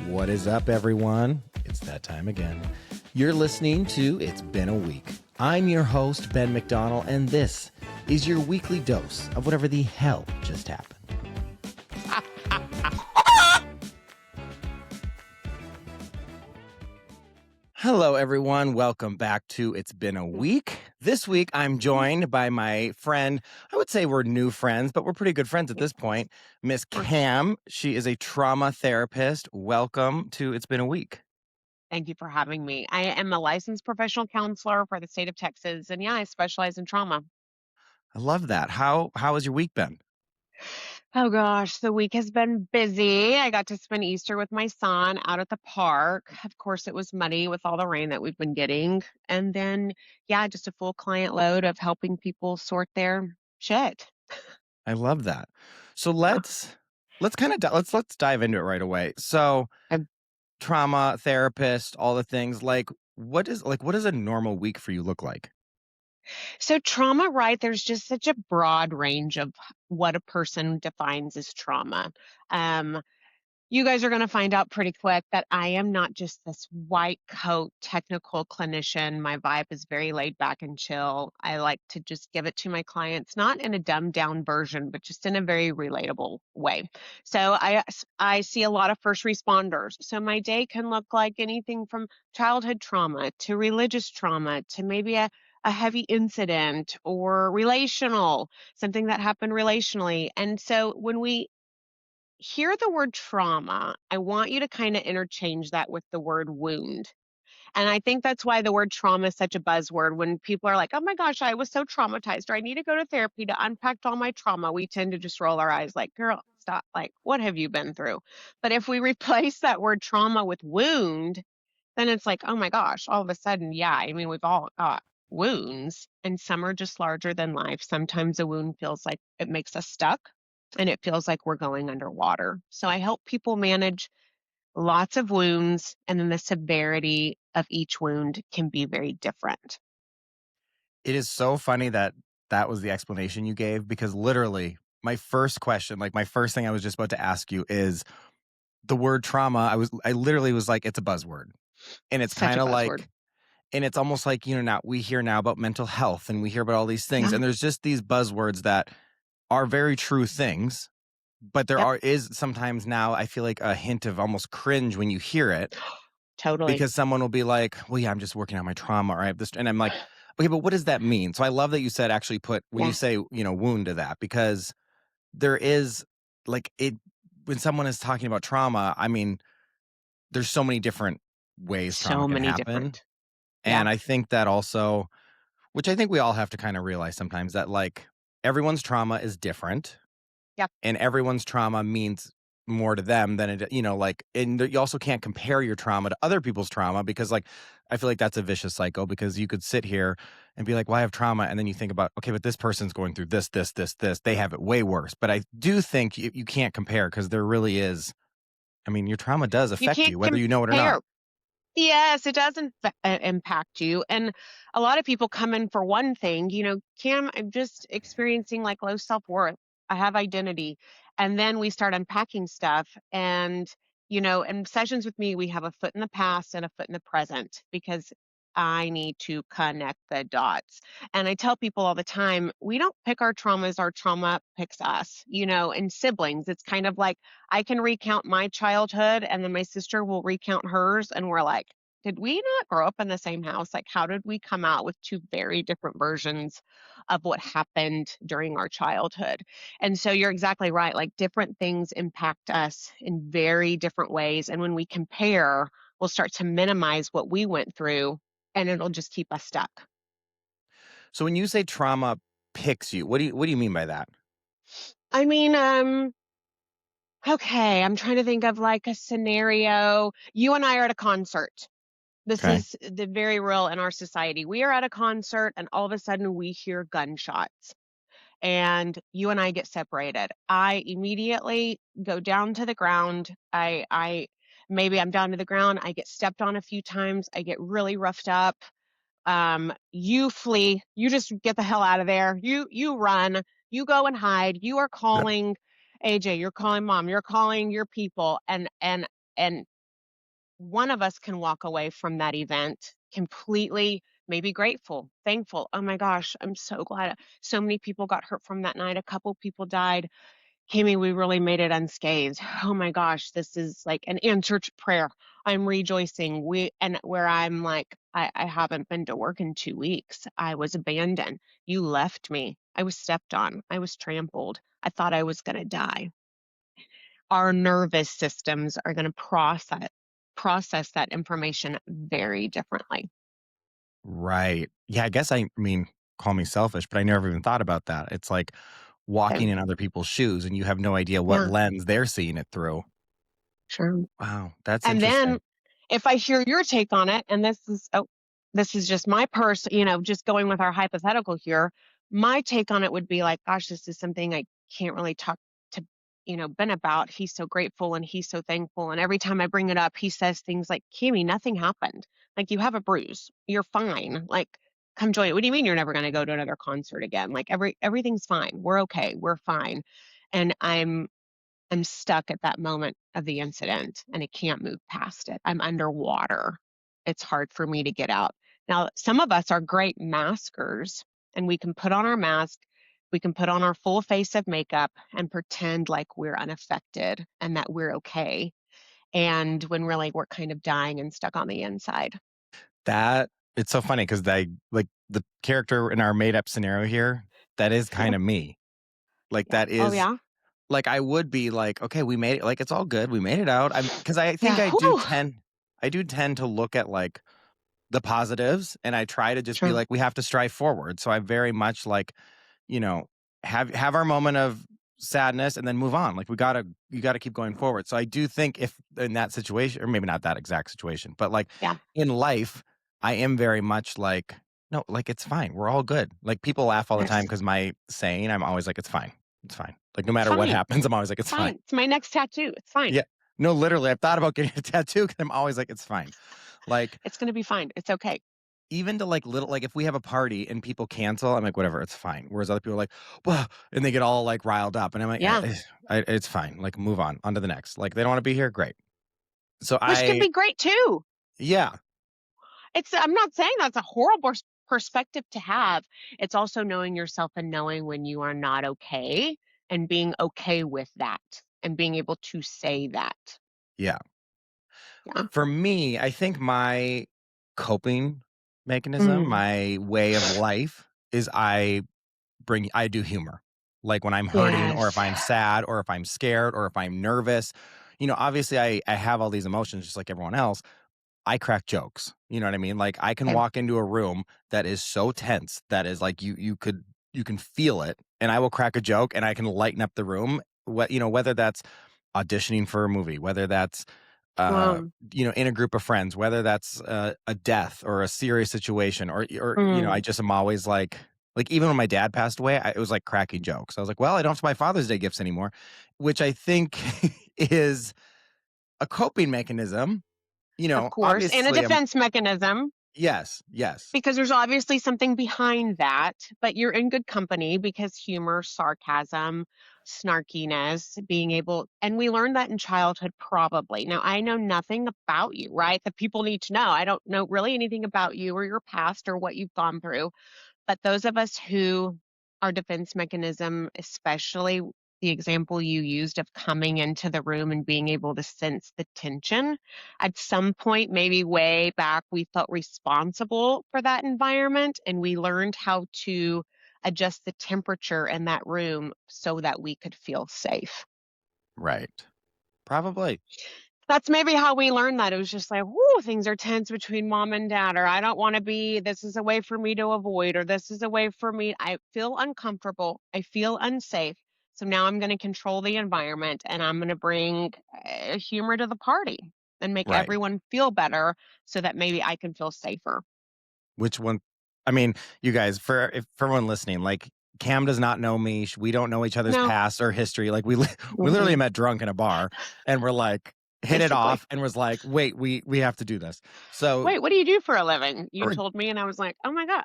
What is up, everyone? It's that time again. You're listening to It's Been a Week. I'm your host, Ben McDonald, and this is your weekly dose of whatever the hell just happened. Hello, everyone. Welcome back to It's Been a Week. This week, I'm joined by my friend. I would say we're new friends, but we're pretty good friends at this point. Miss Cam. She is a trauma therapist. Welcome to It's Been a Week. Thank you for having me. I am a licensed professional counselor for the state of Texas, and I specialize in trauma. I love that. How has your week been? Oh gosh, the week has been busy. I got to spend Easter with my son out at the park. Of course, it was muddy with all the rain that we've been getting. And then, just a full client load of helping people sort their shit. I love that. So let's dive into it right away. So trauma therapist, all the things, what does a normal week for you look like? So trauma, right? There's just such a broad range of what a person defines as trauma. You guys are going to find out pretty quick that I am not just this white coat technical clinician. My vibe is very laid back and chill. I like to just give it to my clients, not in a dumbed down version, but just in a very relatable way. So I see a lot of first responders. So my day can look like anything from childhood trauma to religious trauma to maybe a heavy incident or relational, something that happened relationally. And so when we hear the word trauma, I want you to kind of interchange that with the word wound. And I think that's why the word trauma is such a buzzword. When people are like, oh my gosh, I was so traumatized, or I need to go to therapy to unpack all my trauma, we tend to just roll our eyes like, girl, stop. Like, what have you been through? But if we replace that word trauma with wound, then it's like, oh my gosh, all of a sudden, we've all got wounds, and some are just larger than life. Sometimes a wound feels like it makes us stuck and it feels like we're going underwater. So I help people manage lots of wounds, and then the severity of each wound can be very different. It is so funny that was the explanation you gave, because literally my first question, my first thing I was just about to ask you is the word trauma. I literally was like, it's a buzzword. And it's kind of like, and it's almost like, now we hear now about mental health and we hear about all these things. Yeah. And there's just these buzzwords that are very true things. But there is sometimes now, I feel like a hint of almost cringe when you hear it. Totally. Because someone will be like, well, yeah, I'm just working on my trauma, or I have this. And I'm like, okay, but what does that mean? So I love that you said actually put, when you say, wound to that, because there is when someone is talking about trauma, I mean, there's so many different ways trauma can happen. And I think that also, which I think we all have to kind of realize sometimes, that everyone's trauma is different. Yeah. And everyone's trauma means more to them than it, and you also can't compare your trauma to other people's trauma, because I feel like that's a vicious cycle, because you could sit here and be like, well, I have trauma. And then you think about, okay, but this person's going through this, they have it way worse. But I do think you can't compare, because there really is, I mean, your trauma does affect you, whether you know it or not. Yes, it does impact you. And a lot of people come in for one thing, Cam, I'm just experiencing low self-worth. I have identity. And then we start unpacking stuff. And, in sessions with me, we have a foot in the past and a foot in the present, because I need to connect the dots. And I tell people all the time, we don't pick our traumas, our trauma picks us, and siblings. It's kind of like I can recount my childhood and then my sister will recount hers. And we're like, did we not grow up in the same house? How did we come out with two very different versions of what happened during our childhood? And so you're exactly right. Different things impact us in very different ways. And when we compare, we'll start to minimize what we went through, and it'll just keep us stuck. So when you say trauma picks you, what do you mean by that? I mean, okay, I'm trying to think of a scenario. You and I are at a concert. This is the very real in our society. We are at a concert and all of a sudden we hear gunshots and you and I get separated. I immediately go down to the ground. Maybe I'm down to the ground. I get stepped on a few times. I get really roughed up. You flee. You just get the hell out of there. You run. You go and hide. You are calling AJ. You're calling mom. You're calling your people. And one of us can walk away from that event completely, maybe grateful, thankful. Oh my gosh, I'm so glad so many people got hurt from that night. A couple people died. Kimmy, we really made it unscathed. Oh my gosh, this is like an answered prayer. I'm rejoicing. And where I'm like, I haven't been to work in 2 weeks. I was abandoned. You left me. I was stepped on. I was trampled. I thought I was going to die. Our nervous systems are going to process that information very differently. Right. Yeah, I guess I mean, call me selfish, but I never even thought about that. It's like walking So, in other people's shoes and you have no idea what yeah, lens they're seeing it through. sure. Wow, that's And then interesting. if I hear your take on it, and this is just my just going with our hypothetical here, my take on it would be like, gosh, this is something I can't really talk to, Ben about. He's so grateful and he's so thankful. And every time I bring it up, he says things like, Kimmy, nothing happened. Like you have a bruise. You're fine. Like, come join it. What do you mean you're never going to go to another concert again? Like everything's fine. We're okay. We're fine. And I'm stuck at that moment of the incident and I can't move past it. I'm underwater. It's hard for me to get out. Now, some of us are great maskers and we can put on our mask, we can put on our full face of makeup and pretend like we're unaffected and that we're okay. And when really we're kind of dying and stuck on the inside. That it's so funny because they like the character in our made up scenario here, that is Yep. kind of me. Like Yep. that Oh, is yeah. like I would be like, okay, we made it. Like it's all good. We made it out. I'm because I think Yeah. Whew. I do tend to look at like the positives and I try to just be Sure. like, we have to strive forward. So I very much like, you know, have our moment of sadness and then move on. Like you gotta keep going forward. So I do think if in that situation, or maybe not that exact situation, but like Yeah. in life, I am very much like, no, like it's fine. We're all good. Like people laugh all the time Yes. because my saying, I'm always like, it's fine. It's fine. Like no It's matter what fine. happens, I'm always like, It's it's fine. fine. It's my next tattoo. It's fine. Yeah. No, literally, I've thought about getting a tattoo because I'm always like, it's fine. Like It's going to be fine. It's okay. even to like little like if we have a party and people cancel, I'm like, whatever, it's fine. Whereas other people are like, well, and they get all like riled up, and I'm like, Yeah. it's fine. Like, move on to the next. Like, they don't want to be here, great. So Which can be great too. yeah, I'm not saying that's a horrible perspective to have. It's also knowing yourself and knowing when you are not okay and being okay with that and being able to say that. yeah. Yeah. For me, I think my coping mechanism, Mm. my way of life is I do humor. Like when I'm hurting or if Yes. I'm sad or if I'm scared or if I'm nervous. Obviously I have all these emotions just like everyone else. I crack jokes. You know what I mean? Like I can Okay. walk into a room that is so tense that is like you can feel it and I will crack a joke and I can lighten up the room. Whether that's auditioning for a movie, whether that's Wow. in a group of friends, whether that's a death or a serious situation or I Mm. just am always like even when my dad passed away, it was like cracking jokes. I was like, well, I don't have to buy Father's Day gifts anymore, which I think is a coping mechanism. Of course. And a Obviously, I'm defense mechanism. yes, yes, Because there's obviously something behind that, but you're in good company because humor, sarcasm, snarkiness, being able, and we learned that in childhood probably. Now, I know nothing about you, right? That people need to know. I don't know really anything about you or your past or what you've gone through. But those of us who our defense mechanism, especially the example you used of coming into the room and being able to sense the tension, at some point, maybe way back, we felt responsible for that environment and we learned how to adjust the temperature in that room so that we could feel safe. right, probably, That's maybe how we learned that. It was just like, "Whoo, things are tense between mom and dad," or "I don't wanna be this is a way for me to avoid," or "This is a way for me I feel uncomfortable, I feel unsafe, so now I'm gonna control the environment, and I'm gonna bring, humor to the party and make right. everyone feel better so that maybe I can feel safer." Which one? I mean, you guys, for everyone listening, like Cam does not know me. We don't know each other's No. past or history. Like we literally Mm-mm. met drunk in a bar, and we're like hit it Basically. off, and was like, wait, we have to do this. So "Wait, what do you do for a living?" You or told me, and I was like, oh my god,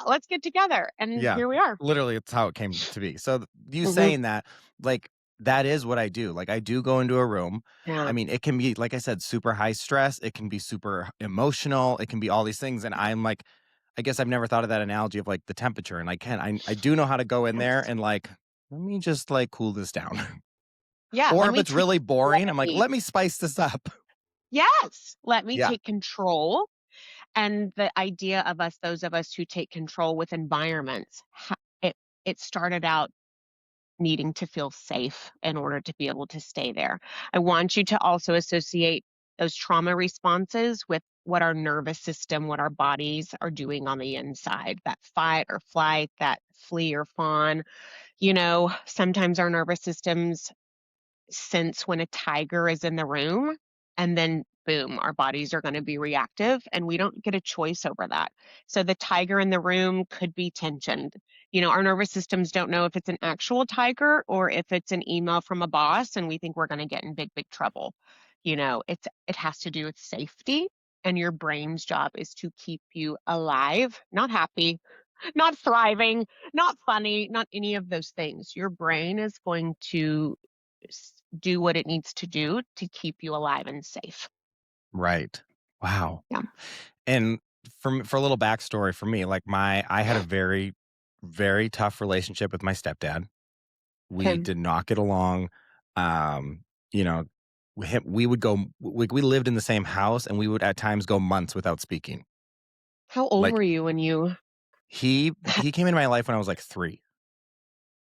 let's get together," and yeah, here we are. literally, it's how it came to be. So you Mhm. saying that, like. that is what I do. Like, I do go into a room. I Yeah. mean, it can be, like I said, super high stress. It can be super emotional. It can be all these things. And I'm like, I guess I've never thought of that analogy of like the temperature. And I do know how to go in there Yes. and like, let me just like cool this down. Yeah, Or let if me it's take really what boring, I I'm like, need. let me spice this up. Yes, let me Yeah. take control. And the idea of us, those of us who take control with environments, it started out needing to feel safe in order to be able to stay there. I want you to also associate those trauma responses with what our nervous system, what our bodies are doing on the inside, that fight or flight, that flee or fawn. Sometimes our nervous systems sense when a tiger is in the room, and then boom, our bodies are going to be reactive and we don't get a choice over that. So the tiger in the room could be tensioned. Our nervous systems don't know if it's an actual tiger or if it's an email from a boss and we think we're going to get in big big trouble. It has to do with safety, and your brain's job is to keep you alive, not happy, not thriving, not funny, not any of those things. Your brain is going to do what it needs to do to keep you alive and safe. Right. Wow. Yeah. And for a little backstory for me, like I had a very, very tough relationship with my stepdad. We Okay. did not get along. Um, you know, we would go we lived in the same house and we would at times go months without speaking. How old Like were you when you he came into my life when I was like 3.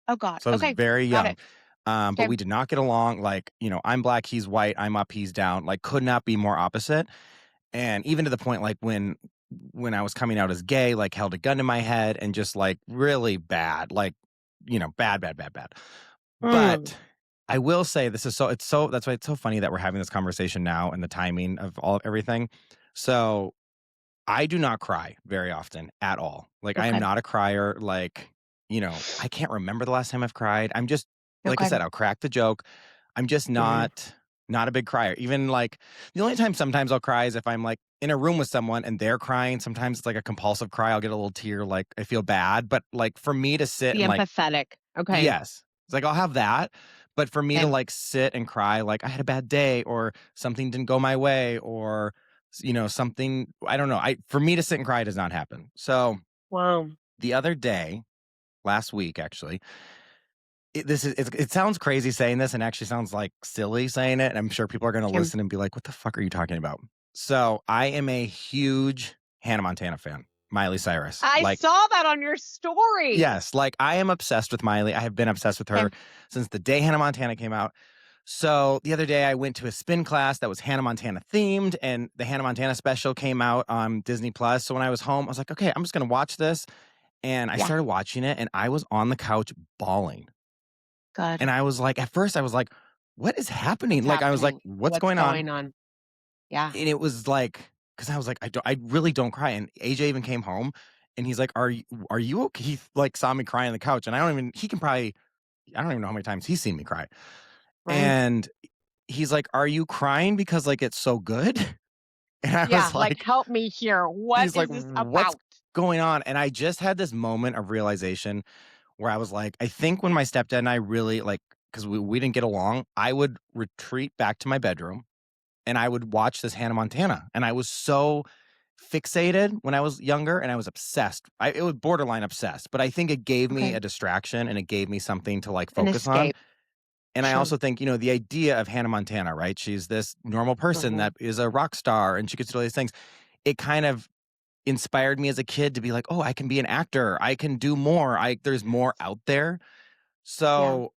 Oh god. So I was Okay. very Got young. it. But Okay. we did not get along. Like, I'm black, he's white, I'm up, he's down. Like, could not be more opposite. And even to the point, like, when I was coming out as gay, like, held a gun to my head and just, like, really bad, like, bad, bad, bad, bad. Mm. But I will say this is so that's why it's so funny that we're having this conversation now and the timing of everything. So I do not cry very often at all. Like, I am Okay. not a crier. Like, I can't remember the last time I've cried. I'm just, like I Okay. said, I'll crack the joke. I'm just Mhm. not a big crier. Even like the only time sometimes I'll cry is if I'm like in a room with someone and they're crying. Sometimes it's like a compulsive cry. I'll get a little tear, like I feel bad. But like for me to sit Be and like, empathetic. Okay. yes, it's like I'll have that. But for me to Okay. like sit and cry, like I had a bad day or something didn't go my way or something, I don't know. For me to sit and cry does not happen. So Wow. the other day, last week actually, it sounds crazy saying this and actually sounds like silly saying it. And I'm sure people are going to Okay. listen and be like, "What the fuck are you talking about?" So I am a huge Hannah Montana fan, Miley Cyrus. I Like, saw that on your story. yes, like I am obsessed with Miley. I have been obsessed with her Okay. since the day Hannah Montana came out. So the other day I went to a spin class that was Hannah Montana themed, and the Hannah Montana special came out on Disney Plus. So when I was home, I was like, okay, I'm just gonna watch this. And I Yeah. started watching it, and I was on the couch bawling. Good. And I was like, at first I was like, what is happening? What's Like I was like, happening? what's What's going on? going on? Yeah. And it was like, because I was like, I really don't cry. And AJ even came home and he's like, are you okay? He like saw me cry on the couch. And he can probably, I don't even know how many times he's seen me cry. Right. And he's like, "Are you crying because, like, it's so good?" And I Yeah, was like like help me here. What he's like, is this "What's about? going on?" And I just had this moment of realization where I was like, I think when my stepdad and I really, like, because we didn't get along, I would retreat back to my bedroom, and I would watch this Hannah Montana, and I was so fixated when I was younger, and I was obsessed. It was borderline obsessed, but I think it gave me Okay. a distraction, and it gave me something to, like, An focus on. escape. And I Sure. also think, the idea of Hannah Montana, right? She's this normal person Mhm. that is a rock star and she gets to do all these things. It kind of inspired me as a kid to be like, oh, I can be an actor. I can do more. There's more Yes. out there. Yeah, So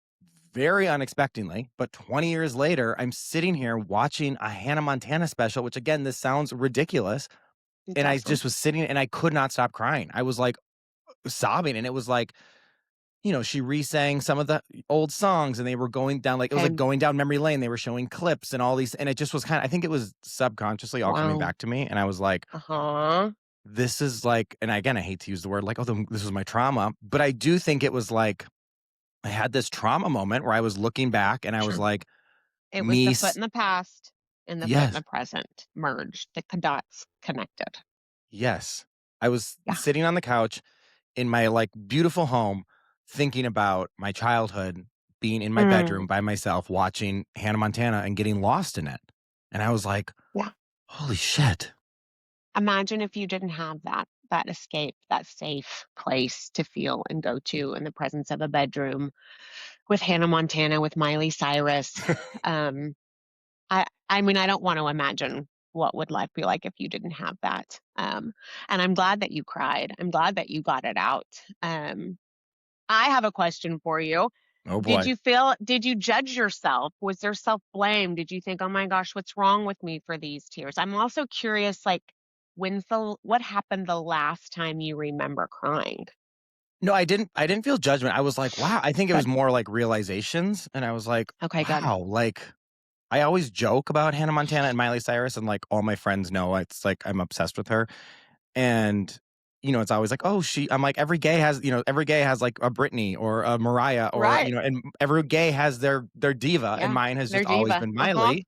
very unexpectedly, but 20 years later, I'm sitting here watching a Hannah Montana special, which again, this sounds ridiculous. it And I doesn't. just was sitting and I could not stop crying. I was like sobbing. And it was like, she re-sang some of the old songs and they were going down like it was like Okay. going down memory lane. They were showing clips and all these, and it just was I think it was subconsciously all coming Wow. back to me. And I was like, Uh-huh. this is like, and again, I hate to use the word like, oh, this was my trauma, but I do think it was like I had this trauma moment where I was looking back and I was Sure. like, It was the foot niece, in the past and the foot in yes, the present merged, the dots connected. yes. I was Yeah. sitting on the couch in my like beautiful home thinking about my childhood being in my Mm, bedroom by myself watching Hannah Montana and getting lost in it. And I was like, yeah. "Holy shit." Imagine if you didn't have that escape, that safe place to feel and go to in the presence of a bedroom with Hannah Montana, with Miley Cyrus. Um, I mean, I don't want to imagine what would life be like if you didn't have that. And I'm glad that you cried. I'm glad that you got it out. Um, I have a question for you. Oh boy. Did you judge yourself? Was there self-blame? Did you think, "Oh my gosh, what's wrong with me for these tears?" I'm also curious, like, what happened the last time you remember crying? No, I didn't feel judgment. I was like, "Wow." I think it was Good. more like realizations, and I was like, Okay, good. "Wow." Like, I always joke about Hannah Montana and Miley Cyrus, and, like, all my friends know it's like I'm obsessed with her, and, it's always like, "Oh, I'm like, every gay has, like, a Britney or a Mariah or, Right. and every gay has their diva, and Yeah. mine has Their just always diva. been Uh-huh. Miley.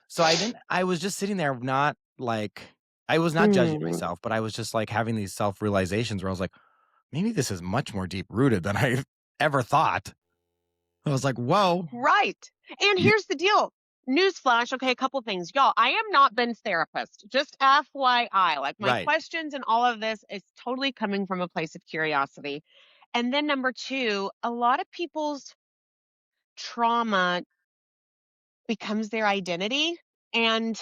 So I was just sitting there not, like I was not judging Mm. myself, but I was just, like, having these self-realizations where I was like, "Maybe this is much more deep-rooted than I ever thought." I was like, "Whoa." Right. And here's the deal. Newsflash, okay, a couple things. Y'all, I am not Ben's therapist. Just FYI. Like my Right. questions and all of this is totally coming from a place of curiosity. And then number two, a lot of people's trauma becomes their identity. And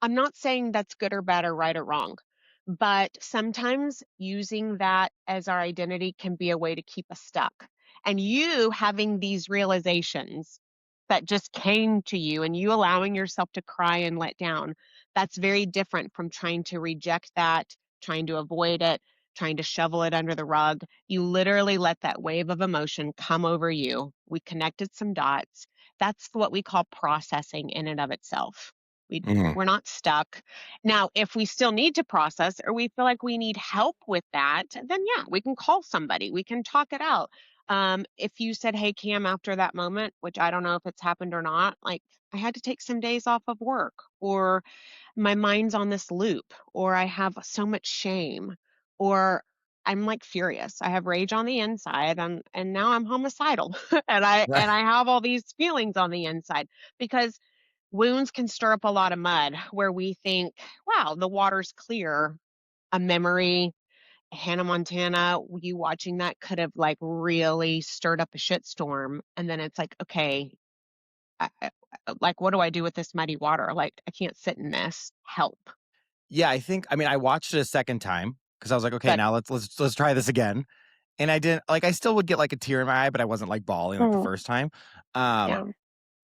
I'm not saying that's good or bad or right or wrong, but sometimes using that as our identity can be a way to keep us stuck. And you having these realizations that just came to you and you allowing yourself to cry and let down, that's very different from trying to reject that, trying to avoid it, trying to shovel it under the rug. You literally let that wave of emotion come over you. We connected some dots. That's what we call processing in and of itself. Mhm. We're not stuck. Now, if we still need to process or we feel like we need help with that, then yeah, we can call somebody. We can talk it out. If you said, "Hey, Cam," after that moment, which I don't know if it's happened or not, like I had to take some days off of work, or my mind's on this loop, or I have so much shame, or I'm like furious. I have rage on the inside and now I'm homicidal and Right. I have all these feelings on the inside because wounds can stir up a lot of mud where we think, wow, the water's clear. A memory, Hannah Montana, you watching that could have like really stirred up a shitstorm. And then it's like, okay, like, what do I do with this muddy water? Like, I can't sit in this. Help. Yeah, I watched it a second time because I was like, "Okay, Good. now let's try this again." And I didn't I still would get, like, a tear in my eye, but I wasn't, like, bawling like the Mm, first time. Um, yeah.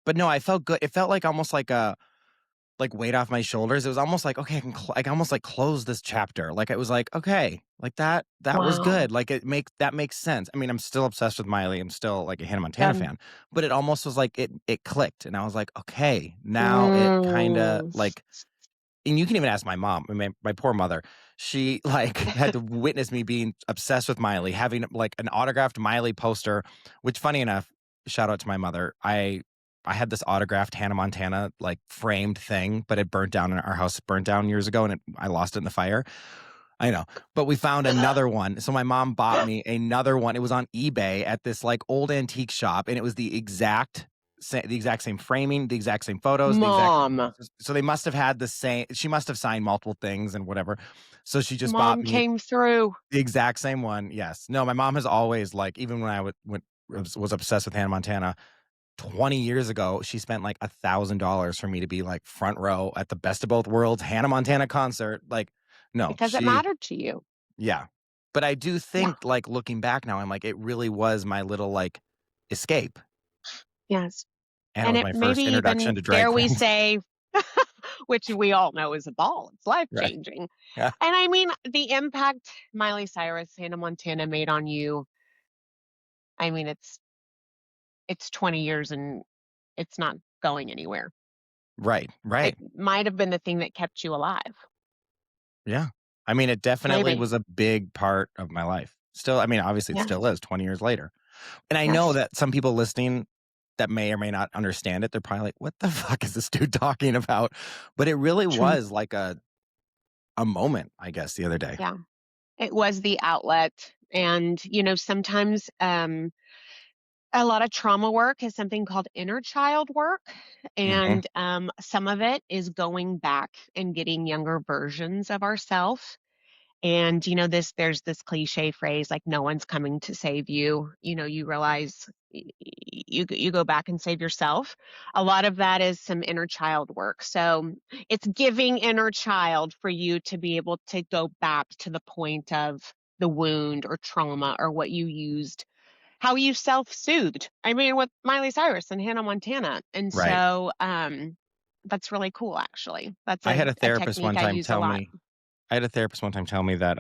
but no, I felt good. It felt like almost like a weight off my shoulders. It was almost like, "Okay, I can almost, like, close this chapter." Like, it was like, "Okay, like, that was Wow. good." Like, that makes sense. I mean, I'm still obsessed with Miley. I'm still, like, a Hannah Montana Good. fan, but it almost was like it clicked, and I was like, "Okay, now it kinda, Mm, like." And you can even ask my mom, my poor mother. She, like, had to witness me being obsessed with Miley, having, like, an autographed Miley poster, which funny enough, shout out to my mother, I had this autographed Hannah Montana, like, framed thing, but it burnt down in our house burnt down years ago, and I lost it in the fire. I know, but we found another one. So my mom bought me another one. It was on eBay at this, like, old antique shop, and it was the exact same framing, the exact same photos, the exact Mom. so they must have had the same she must have signed multiple things and whatever. So she just bought Mom me came through the exact same one, yes. No, my mom has always, like, even when I was obsessed with Hannah Montana 20 years ago, she spent, like, $1,000 for me to be, like, front row at the Best of Both Worlds Hannah Montana concert, like, no, because it mattered to you. yeah. But I do Yeah. think, like, looking back now, I'm like, it really was my little, like, escape, Yes. and it And was it my maybe first introduction even to drag dare we queens. say, which we all know is a ball, it's life Right. changing. Yeah. And I mean, the impact Miley Cyrus, Hannah Montana made on you, I mean, it's 20 years and it's not going anywhere. Right, It right. might have been the thing that kept you alive. Yeah. I mean, it definitely Maybe. was a big part of my life. Still, I mean, obviously, it still Yes. is 20 years later. And I know Yes. that some people listening that may or may not understand it, they're probably like, "What the fuck is this dude talking about?" But it really True. was like a moment, I guess, the other day. Yeah. It was the outlet. And, sometimes A lot of trauma work is something called inner child work, Mhm. and some of it is going back and getting younger versions of ourselves. And there's this cliche phrase like no one's coming to save you. You realize you go back and save yourself. A lot of that is some inner child work. So it's giving inner child for you to be able to go back to the point of the wound or trauma or what you used, how you self-soothed. I mean, with Miley Cyrus and Hannah Montana. And Right. so that's really cool actually. That's I had a a therapist technique one I time use a tell lot. me I had a therapist one time tell me that,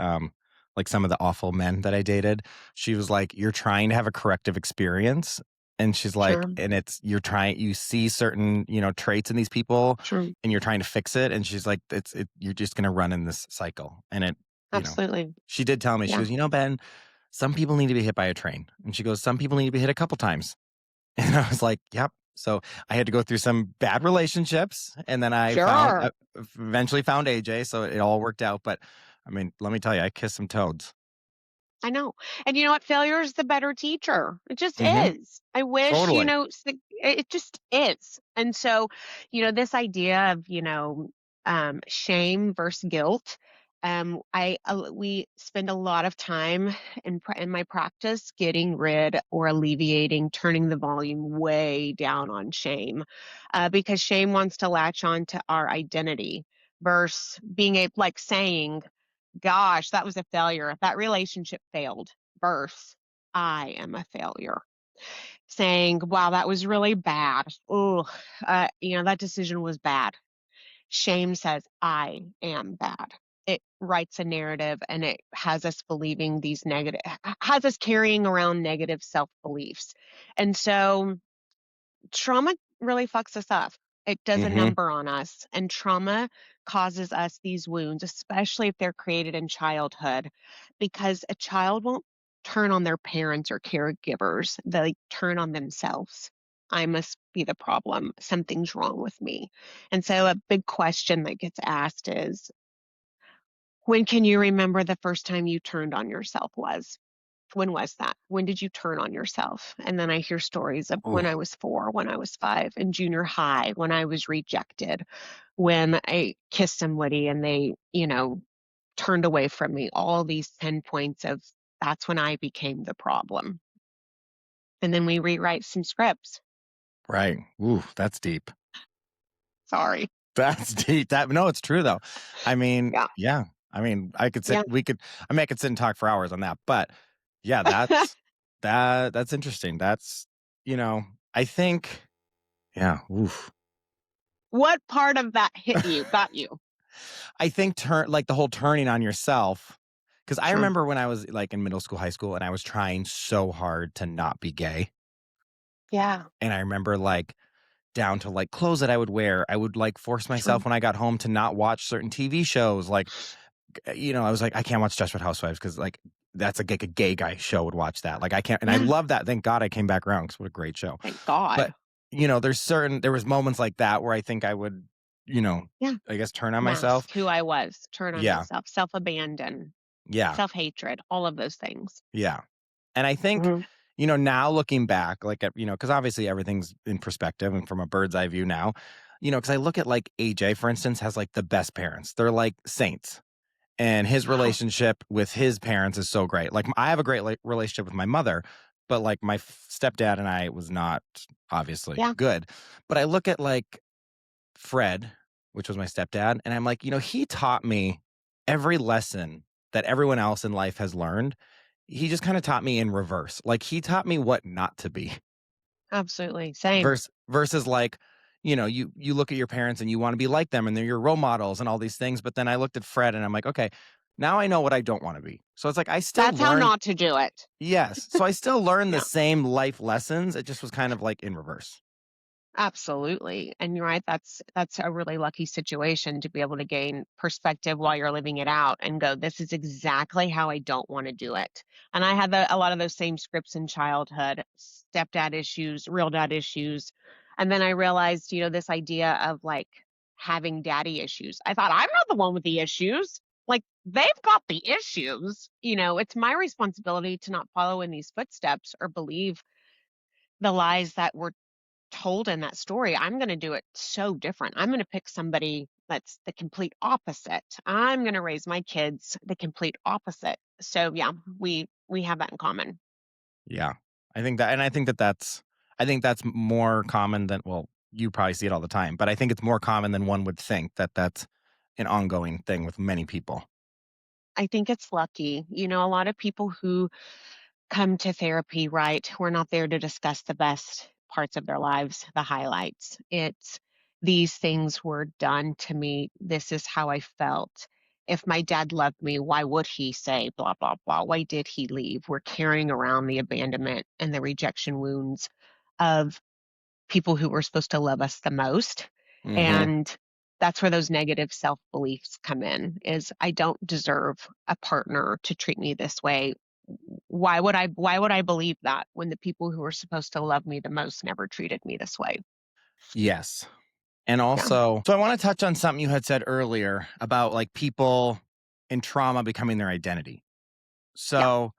like, some of the awful men that I dated, she was like, "You're trying to have a corrective experience," and she's like, Sure. "And it's you see certain, traits in these people, True. and you're trying to fix it," and she's like, you're just gonna run in this cycle," and you know Absolutely. she did tell me, she Yeah. goes, Ben, some people need to be hit by a train," and she goes, "Some people need to be hit a couple times." And I was like, "Yep." So I had to go through some bad relationships, and then Sure. eventually found AJ, so it all worked out. But I mean, let me tell you, I kissed some toads. I know. And you know what? Failure is the better teacher. It just Hmm. is. I wish, Totally. it just is. And so, this idea of, shame versus guilt. We spend a lot of time in my practice getting rid or alleviating, turning the volume way down on shame, because shame wants to latch on to our identity versus being a like saying, gosh, that was a failure. That relationship failed. Versus, I am a failure. Saying, wow, that was really bad. Oh, that decision was bad. Shame says, I am bad. It writes a narrative and it has us believing these negative, has us carrying around negative self beliefs. And so trauma really fucks us up. It does a Hmm. number on us, and trauma causes us these wounds, especially if they're created in childhood, because a child won't turn on their parents or caregivers. They turn on themselves. I must be the problem. Something's wrong with me. And so, a big question that gets asked is, when can you remember the first time you turned on yourself was? When was that? When did you turn on yourself? And then I hear stories of when I Oh, was 4, when I was 5, in junior high, when I was rejected, when I kissed somebody and they, turned away from me. All these 10 points of that's when I became the problem. And then we rewrite some scripts. right. Ooh, that's deep. Sorry. That's deep. That no, it's true though. I mean, Yeah. yeah. I mean, I could sit. Yeah. We could. I mean, I could sit and talk for hours on that. But yeah, that's interesting. That's you know, I think. Yeah. Oof. What part of that hit you, got you? I think like the whole turning on yourself, because I Sure. remember when I was like in middle school, high school, and I was trying so hard to not be gay. Yeah. And I remember like down to like clothes that I would wear, I would like force Sure. myself when I got home to not watch certain TV shows. Like, I was like, I can't watch Desperate Housewives because like that's like a gay guy show would watch that. Like I can't, and I Yeah. love that. Thank God I came back around because what a great show. Thank But God. there was moments like that where I think I would, you know, Yeah. I guess turn on myself. Mask who I was, turn on Yeah. myself, self abandon, Yeah. self-hatred, all of those things. Yeah. And I think, Mhm. now looking back, like, because obviously everything's in perspective and from a bird's eye view now, because I look at like AJ, for instance, has like the best parents. They're like saints. And his Wow. relationship with his parents is so great. Like, I have a great relationship with my mother, but like my stepdad and I was not obviously Yeah, good. But I look at like Fred, which was my stepdad, and I'm like, he taught me every lesson that everyone else in life has learned. He just kind of taught me in reverse. Like he taught me what not to be absolutely. Same. versus like, you look at your parents and you want to be like them and they're your role models and all these things. But then I looked at Fred and I'm like, okay, now I know what I don't want to be. So it's like I still That's how learn. not to do it. Yes. So I still learn the Yeah. same life lessons. It just was kind of like in reverse. Absolutely. And you're right, that's a really lucky situation to be able to gain perspective while you're living it out and go, this is exactly how I don't want to do it. And I had a lot of those same scripts in childhood, stepdad issues, real dad issues. And then I realized, this idea of like having daddy issues. I thought I'm not the one with the issues. Like they've got the issues. It's my responsibility to not follow in these footsteps or believe the lies that were told in that story, I'm gonna do it so different. I'm gonna pick somebody that's the complete opposite. I'm gonna raise my kids the complete opposite. So, yeah, we have that in common. Yeah. I think that I think that's more common than, well, you probably see it all the time, but I think it's more common than one would think that that's an ongoing thing with many people. I think it's lucky. A lot of people who come to therapy, right? We're not there to discuss the best parts of their lives, the highlights. It's these things were done to me. This is how I felt. If my dad loved me, why would he say blah, blah, blah? Why did he leave? We're carrying around the abandonment and the rejection wounds of people who were supposed to love us the most. Mhm. And that's where those negative self-beliefs come in is I don't deserve a partner to treat me this way. Why would I believe that when the people who are supposed to love me the most never treated me this way? Yes. And Yeah. also, so I wanna touch on something you had said earlier about, like, people in trauma becoming their identity. Yeah. So,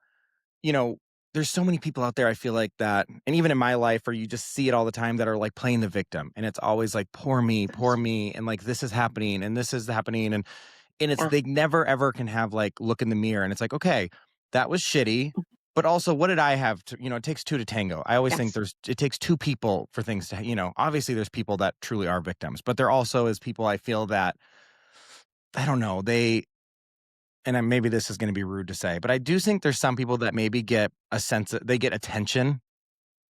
you know, there's so many people out there I feel like that, and even in my life where you just see it all the time, that are, like, playing the victim, and it's always like, poor me," and, like, "This is happening, and this is happening," and it's Yeah. they never ever can have, like, look in the mirror, and it's like, "Okay, that was shitty, but also what did I have to," it takes 2 to tango. I always think Yes. it takes 2 people for things to, obviously there's people that truly are victims, but there also is people I feel that, I don't know, maybe this is gonna be rude to say, but I do think there's some people that maybe get a sense of they get attention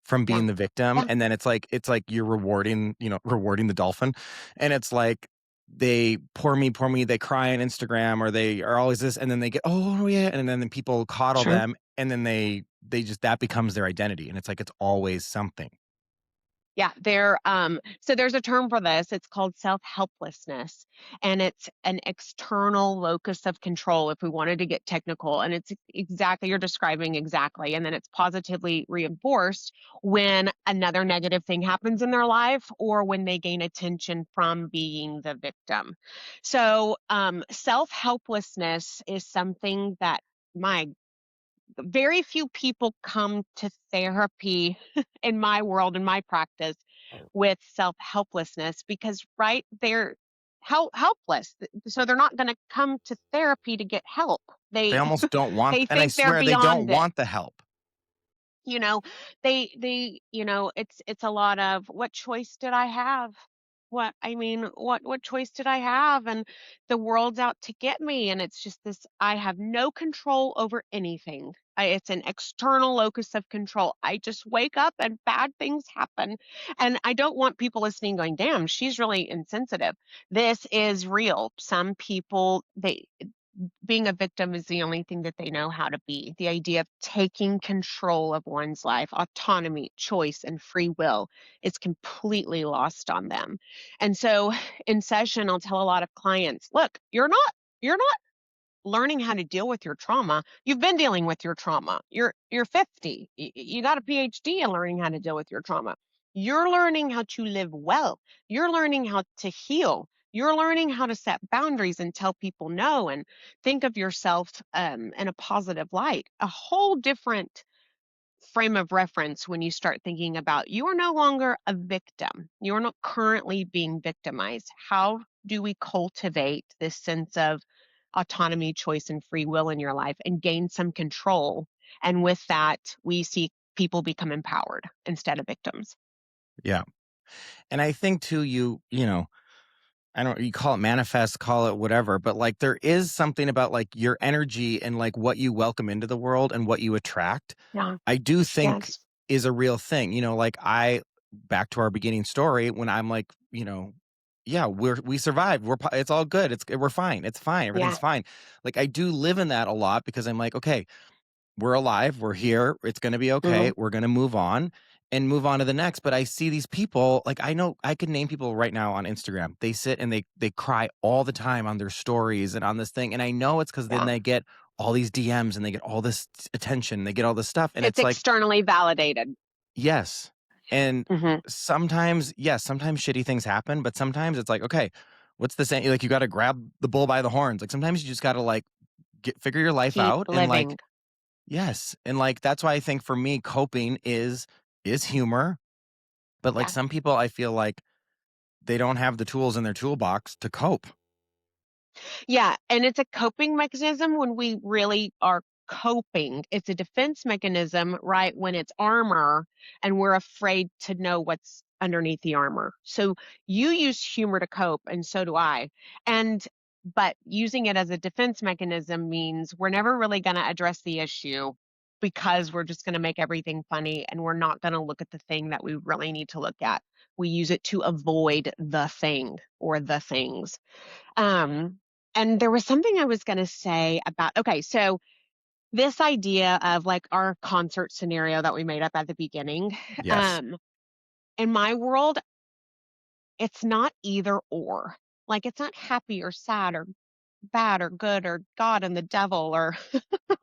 from Yeah. being the victim, Yeah. and then it's like you're rewarding, rewarding the dolphin, and it's like they poor me, they cry on Instagram, or they are always this, and then they get, "Oh, yeah," and then people coddle Sure. them, and then they just that becomes their identity, and it's like it's always something. Yeah, so there's a term for this. It's called self-helplessness, and it's an external locus of control if we wanted to get technical, and it's exactly you're describing exactly, and then it's positively reinforced when another negative thing happens in their life or when they gain attention from being the victim. So, self-helplessness is something that my very few people come to therapy in my world, in my practice, with self-helplessness because, right, they're helpless. So they're not going to come to therapy to get help. They They almost don't want, they and I think they're swear they don't beyond it. want the help. You know, it's a lot of what choice did I have? What choice did I have? And the world's out to get me. And it's just this, I have no control over anything. It's an external locus of control. I just wake up and bad things happen. And I don't want people listening going, damn, she's really insensitive. This is real. Some people, being a victim is the only thing that they know how to be. The idea of taking control of one's life, autonomy, choice, and free will is completely lost on them. And so in session, I'll tell a lot of clients, look, you're not learning how to deal with your trauma. You've been dealing with your trauma. You're 50. You got a PhD in learning how to deal with your trauma. You're learning how to live well. You're learning how to heal. You're learning how to set boundaries and tell people no and think of yourself in a positive light. A whole different frame of reference when you start thinking about you are no longer a victim. You are not currently being victimized. How do we cultivate this sense of autonomy, choice, and free will in your life and gain some control? And with that, we see people become empowered instead of victims. Yeah, and I think too, I don't, you call it manifest, call it whatever, but, like, there is something about, like, your energy and, like, what you welcome into the world and what you attract, Yeah. I do think Yes. is a real thing. Like, back to our beginning story, when I'm like, yeah, we survived. It's all good. We're fine. It's fine. Yeah. Everything's fine. Like, I do live in that a lot because I'm like, okay, we're alive, we're here, it's gonna be okay, Hmm. we're gonna move on and move on to the next. But I see these people, like, I know I could name people right now on Instagram. They sit and they cry all the time on their stories and on this thing, and I know it's because then Yeah. they get all these DMs and they get all this attention, they get all this stuff, and It's it's like, externally validated. yes. And Hmm. sometimes, yes, sometimes shitty things happen, but sometimes it's like, okay, what's the saying? Like, you gotta grab the bull by the horns. Like, sometimes you just gotta, like, figure your life Keep out, and, like, living. yes, and, like, that's why I think for me, coping is is humor, but, like, Yeah. some people, I feel like they don't have the tools in their toolbox to cope. Yeah, and it's a coping mechanism when we really are coping. It's a defense mechanism, right, when it's armor and we're afraid to know what's underneath the armor. So you use humor to cope, and so do I. And but using it as a defense mechanism means we're never really going to address the issue because we're just going to make everything funny and we're not going to look at the thing that we really need to look at. We use it to avoid the thing or the things. Um, and there was something I was gonna say about okay, so this idea of like our concert scenario that we made up at the beginning, Yes. um, in my world, it's not either or. Like it's not happy or sad or bad or good or God and the devil or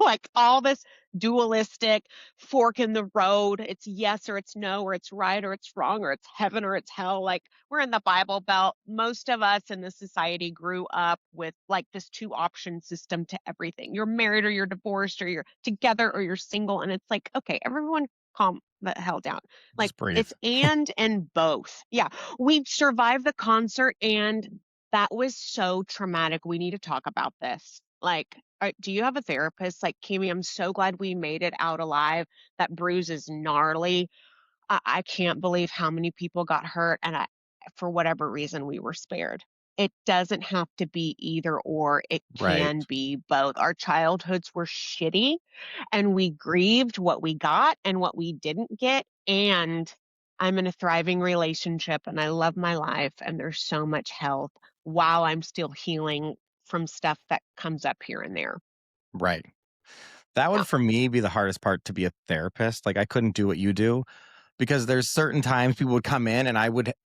like all this dualistic fork in the road. It's yes or it's no, or it's right or it's wrong, or it's heaven or it's hell. Like we're in the Bible Belt. Most of us in this society grew up with like this two option system to everything. You're married or you're divorced or you're together or you're single. And it's like, okay, everyone calm the hell down. Like Just breathe. it's and both. Yeah. We survived the concert and that was so traumatic. We need to talk about this. Like, do you have a therapist? Like, Kimmy, I'm so glad we made it out alive. That bruise is gnarly. I can't believe how many people got hurt, and for whatever reason, we were spared. It doesn't have to be either or, it Right, can be both. Our childhoods were shitty, and we grieved what we got and what we didn't get. And I'm in a thriving relationship, and I love my life, and there's so much health while I'm still healing from stuff that comes up here and there. right. That Yeah. would, for me, be the hardest part to be a therapist. Like, I couldn't do what you do because there's certain times people would come in and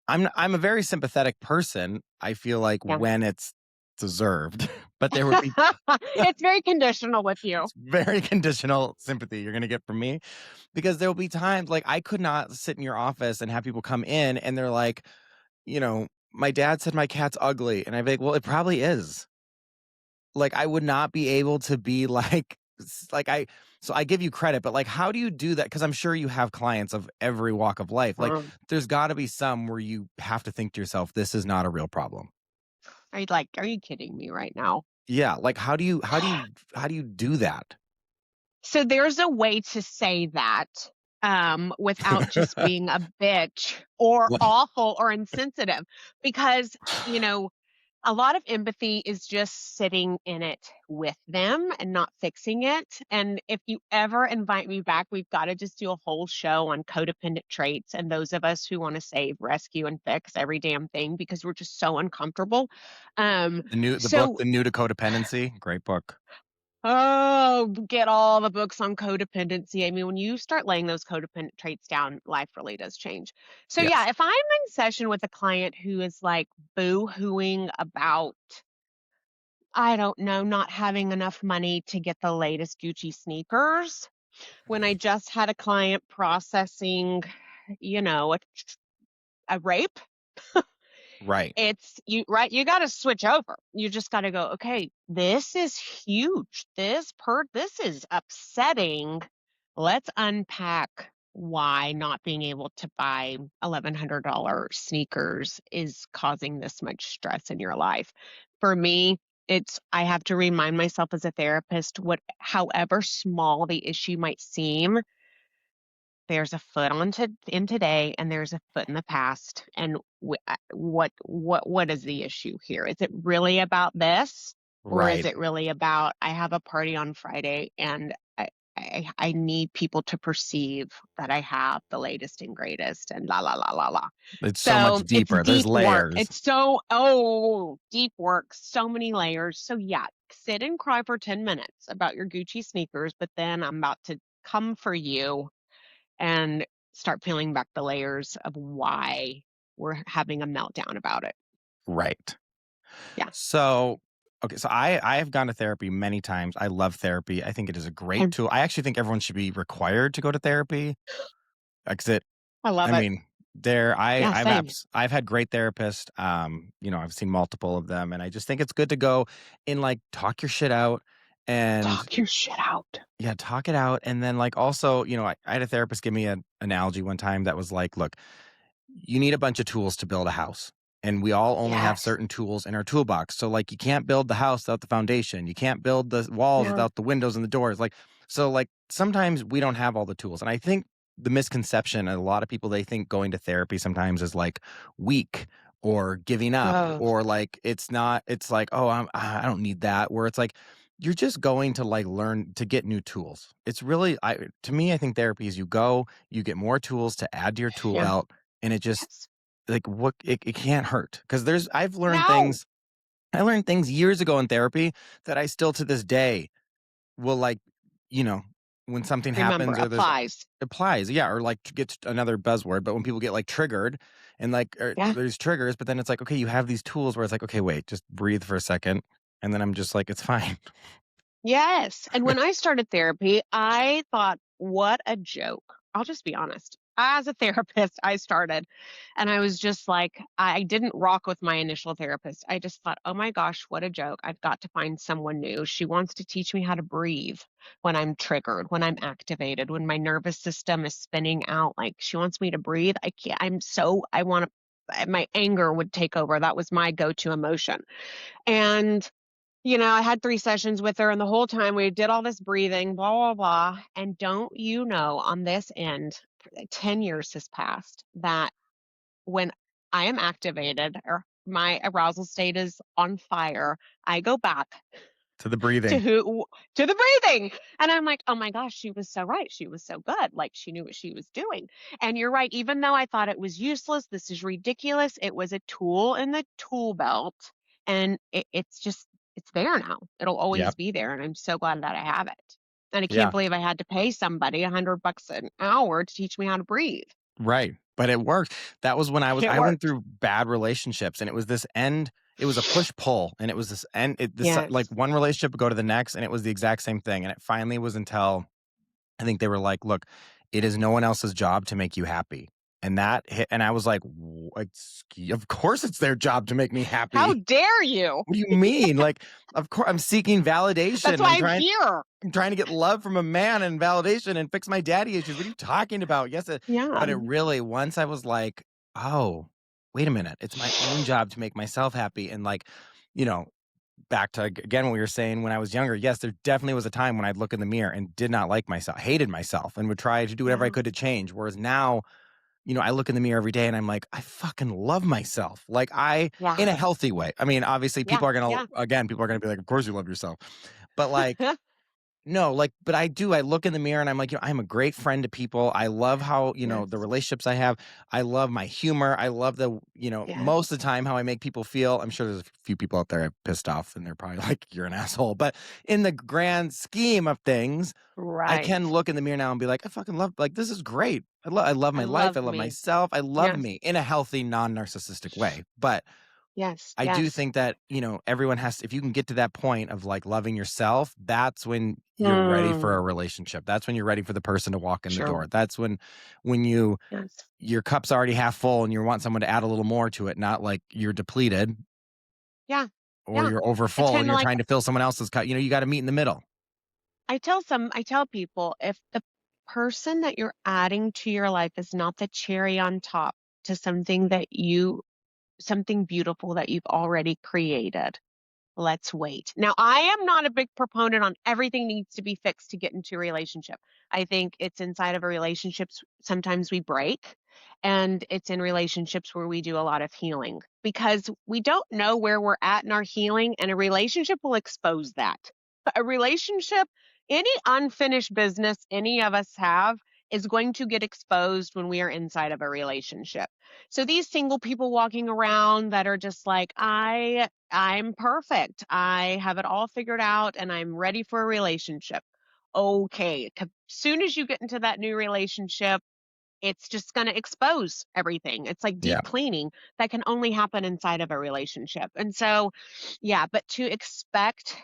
I'm a very sympathetic person, I feel like, Yeah. when it's deserved, but there would be It's very conditional with you. it's very conditional sympathy you're gonna get from me because there will be times, like, I could not sit in your office and have people come in and they're like, "My dad said my cat's ugly," and I'd be like, "Well, it probably is." Like, I would not be able to be like like, I give you credit, but, like, how do you do that? Because 'Cause I'm sure you have clients of every walk of life. Like, Mm. there's gotta be some where you have to think to yourself, "This is not a real problem." Are you kidding me right now? Yeah, like, how do you do that? So there's a way to say that, without just being a bitch or Like awful or insensitive, because, you know, a lot of empathy is just sitting in it with them and not fixing it. And if you ever invite me back, we've got to just do a whole show on codependent traits and those of us who want to save, rescue, and fix every damn thing because we're just so uncomfortable. the book, So The New to Codependency, great book. Oh, get all the books on codependency. I mean, when you start laying those codependent traits down, life really does change. So, Yes. yeah, if I'm in session with a client who is like boo-hooing about, I don't know, not having enough money to get the latest Gucci sneakers, when I just had a client processing, you know, a rape, Right, it's you right, you gotta switch over. You just gotta go, "Okay, this is huge. This is upsetting. Let's unpack why not being able to buy $1,100 sneakers is causing this much stress in your life." For me, it's I have to remind myself as a therapist, however small the issue might seem, there's a foot in today, and there's a foot in the past, and what is the issue here? Is it really about this, or is right. it really about, "I have a party on Friday, and I need people to perceive that I have the latest and greatest, and la, la, la, la, la." It's so much So, it's deeper, there's deep work. layers. It's deep work, so many layers. So, yeah, sit and cry for 10 minutes about your Gucci sneakers, but then I'm about to come for you and start peeling back the layers of why we're having a meltdown about it. Right. Yeah. So, okay, so I have gone to therapy many times. I love therapy. I think it is a great Okay. tool. I actually think everyone should be required to go to therapy. 'Cause I love I it. mean, there Yeah, same. I've had great therapists. I've seen multiple of them, and I just think it's good to go and like talk your shit out And Talk your shit out. yeah, talk it out. And then, like, also, I had a therapist give me an analogy one time that was like, look, you need a bunch of tools to build a house. And we all only have Yes. certain tools in our toolbox. So, like, you can't build the house without the foundation. You can't build the walls Yeah. without the windows and the doors. Like, so, like, sometimes we don't have all the tools. And I think the misconception, and a lot of people, they think going to therapy sometimes is like weak or giving up, Oh, or like it's not, it's like, oh, I don't need that. Where it's like, you're just going to like learn to get new tools. It's really, to me, I think therapy is you go, you get more tools to add to your tool yeah. belt, and it just Yes. like, what it can't hurt, because I've learned No. things. I learned things years ago in therapy that I still to this day will, like, you know, when something Remember, happens or there's applies. applies, yeah, or like get another buzzword, but when people get like triggered and like, Yeah. there's triggers, but then it's like, okay, you have these tools where it's like, okay, wait, just breathe for a second, and then I'm just like, it's fine. Yes. And when I started therapy, I thought, what a joke. I'll just be honest. As a therapist, I started and I was just like, I didn't rock with my initial therapist. I just thought, oh my gosh, what a joke. I've got to find someone new. She wants to teach me how to breathe when I'm triggered, when I'm activated, when my nervous system is spinning out. Like she wants me to breathe. I can't, I want to, my anger would take over. That was my go to emotion. And I had 3 sessions with her, and the whole time we did all this breathing, blah, blah, blah, and don't you know, on this end, 10 years has passed, that when I am activated or my arousal state is on fire, I go back To the to breathing. who to the breathing, and I'm like, "Oh my gosh, she was so right, she was so good, like, she knew what she was doing." And you're right, even though I thought it was useless, this is ridiculous, it was a tool in the tool belt, and it's there now. It'll always Yep. be there, and I'm so glad that I have it. And I can't Yeah. believe I had to pay somebody $100 an hour to teach me how to breathe. Right, but it worked. That was when It I went worked. through bad relationships, and it was this end, it was a push-pull, and it was this end, like, Yes. one relationship would go to the next, and it was the exact same thing, and it finally was until I think they were like, "Look, it is no one else's job to make you happy." And that hit, and I was like, Of course it's their job to make me How happy. dare you? What do you mean?" Like, of course I'm seeking That's validation. why I'm here. I'm trying to get love from a man and validation and fix my daddy issues. What are you talking about? Yes, Yeah. but it really, once I was like, "Oh, wait a minute. It's my own job to make myself happy." And like, you know, back to again what we were saying when I was younger. Yes, there definitely was a time when I'd look in the mirror and did not like myself, hated myself, and would try to do whatever I Yeah. could to change. Whereas now, I look in the mirror every day and I'm like, I fucking love myself. Like, Yeah. in a healthy way. I mean, obviously Yeah. Yeah. people are gonna be like, of course you love yourself. But like, no, like, but I do. I look in the mirror and I'm like, I'm a great friend to people. I love how, the Yes. relationships I have. I love my humor. I love Yes. most of the time how I make people feel. I'm sure there's a few people out there I've pissed off and they're probably like, you're an asshole. But in the grand scheme of things, I can Right. look in the mirror now and be like, I fucking love, like, this is great. I love I my life. I love love me. myself. I love Yes. me in a healthy, non narcissistic way. But Yes. I do Yes. think that, everyone has if you can get to that point of, like, loving yourself, that's when you're ready for Hmm. a relationship. That's when you're ready for the person to walk in the True. door. That's when Yes. your cup's already half full and you want someone to add a little more to it, not like you're depleted Yeah. or Yeah. you're over It's full and kind of you're like trying to fill someone else's cup. You gotta meet in the middle. I tell people if the person that you're adding to your life is not the cherry on top to something beautiful that you've already created, let's wait. Now, I am not a big proponent on everything needs to be fixed to get into a relationship. I think it's inside of a relationships sometimes we break, and it's in relationships where we do a lot of healing because we don't know where we're at in our healing, and a relationship will expose that. A relationship, any unfinished business any of us have is going to get exposed when we are inside of a relationship. So these single people walking around that are just like, I'm perfect. I have it all figured out and I'm ready for a relationship. Okay. Soon as you get into that new relationship, it's just going to expose everything. It's like Yeah. deep cleaning that can only happen inside of a relationship. And so, yeah, but to expect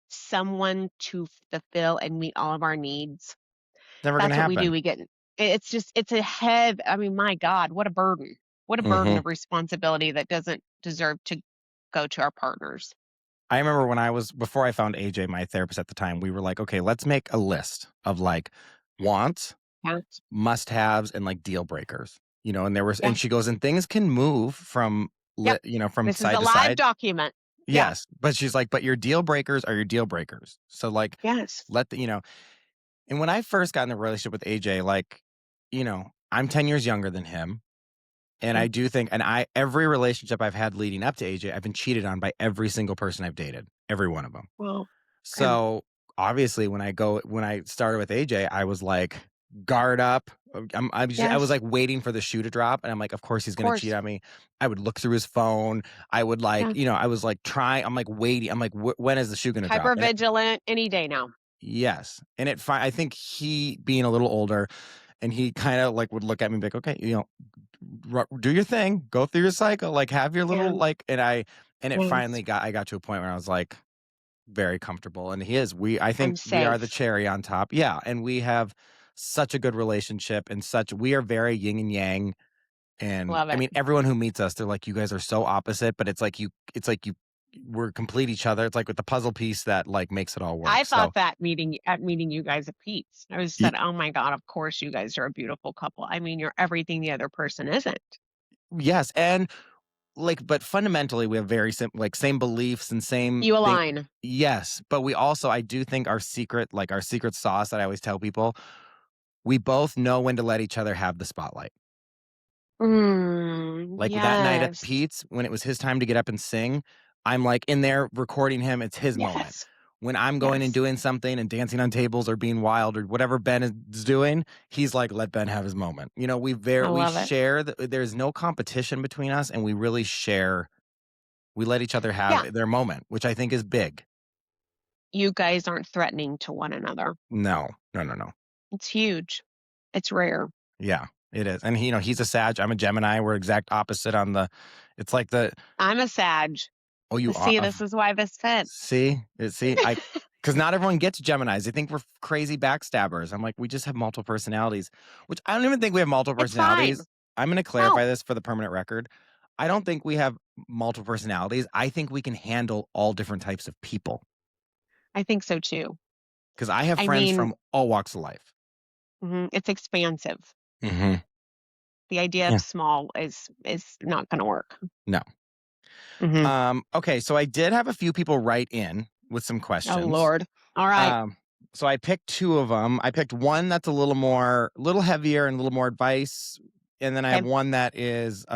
someone to fulfill and meet all of our needs, Never gonna that's what we do. happen. It's a heavy, I mean, my God, what a burden. What a burden Mhm. of responsibility that doesn't deserve to go to our partners. I remember when I was before I found AJ, my therapist at the time, we were like, "Okay, let's make a list of, like, wants, Yeah. must-haves, and, like, deal breakers." And there was Yeah. and she goes, "And things can move from Yep. from This is a side to live side." document. Yeah. Yes, but she's like, "But your deal breakers are your deal breakers." So, like, Yes. let the and when I first got in the relationship with AJ, like, I'm 10 years younger than him, and I Okay. do think and I every relationship I've had leading up to AJ, I've been cheated on by every single person I've dated, every one of them. Well, okay. So, obviously, when I started with AJ, I was like, guard up. I was Yes. like waiting for the shoe to drop, and I'm like, of course he's Of gonna cheat course. on me. I would look through his phone. I would like, Yeah. I was like trying. I'm like waiting. I'm like, when is the shoe gonna drop? Hyper vigilant any day now. Yes, and I think he being a little older, and he kind of like would look at me and be like, okay, do your thing, go through your cycle, like have your Yeah. little and it Yes. finally I got to a point where I was like very comfortable, and he is. I I'm think we are the safe. cherry on top. Yeah, and we have such a good relationship and we are very yin and yang. And Love I it. mean, everyone who meets us, they're like, you guys are so opposite, but we're complete each other. It's like with the puzzle piece that like makes it all I work. So thought that meeting you guys at Pete's. I was y- said, "Oh my god, of course you guys are a beautiful couple. I mean, you're everything the other person isn't." yes, and like, but fundamentally, we have very same beliefs and same You thing. align. Yes, but we also, I do think our secret sauce that I always tell people, we both know when to let each other have the spotlight. Like that night at Yes. Pete's, when it was his time to get up and sing, I'm like in there recording him. It's his moment. Yes. When I'm going and Yes. doing something and dancing on tables or being wild or whatever Ben is doing, he's like, let Ben have his moment. I We love it. share there's no competition between us, and we really share. We let each other Yeah. have their moment, which I think is big. You guys aren't threatening to one another. No, no, no, no. It's huge. It's rare. Yeah, it is. And he's a Sag. I'm a Gemini. We're exact opposite on the. It's like the. I'm a Sag. Oh, you are. See, this is why this fits. See, because not everyone gets Geminis. They think we're crazy backstabbers. I'm like, we just have multiple personalities, which I don't even think we have multiple It's fine. personalities. I'm going to No, clarify this for the permanent record. I don't think we have multiple personalities. I think we can handle all different types of people I think so too. because I have I friends mean, from all walks of life. it's expansive. Hmm. The idea of Yeah. small is not gonna work. No. Mhm. Okay, so I did have a few people write in with some Oh, questions. Lord. Alright. Um, so I picked two of them. I picked one that's a little heavier and a little more advice, and then I have Okay. one that is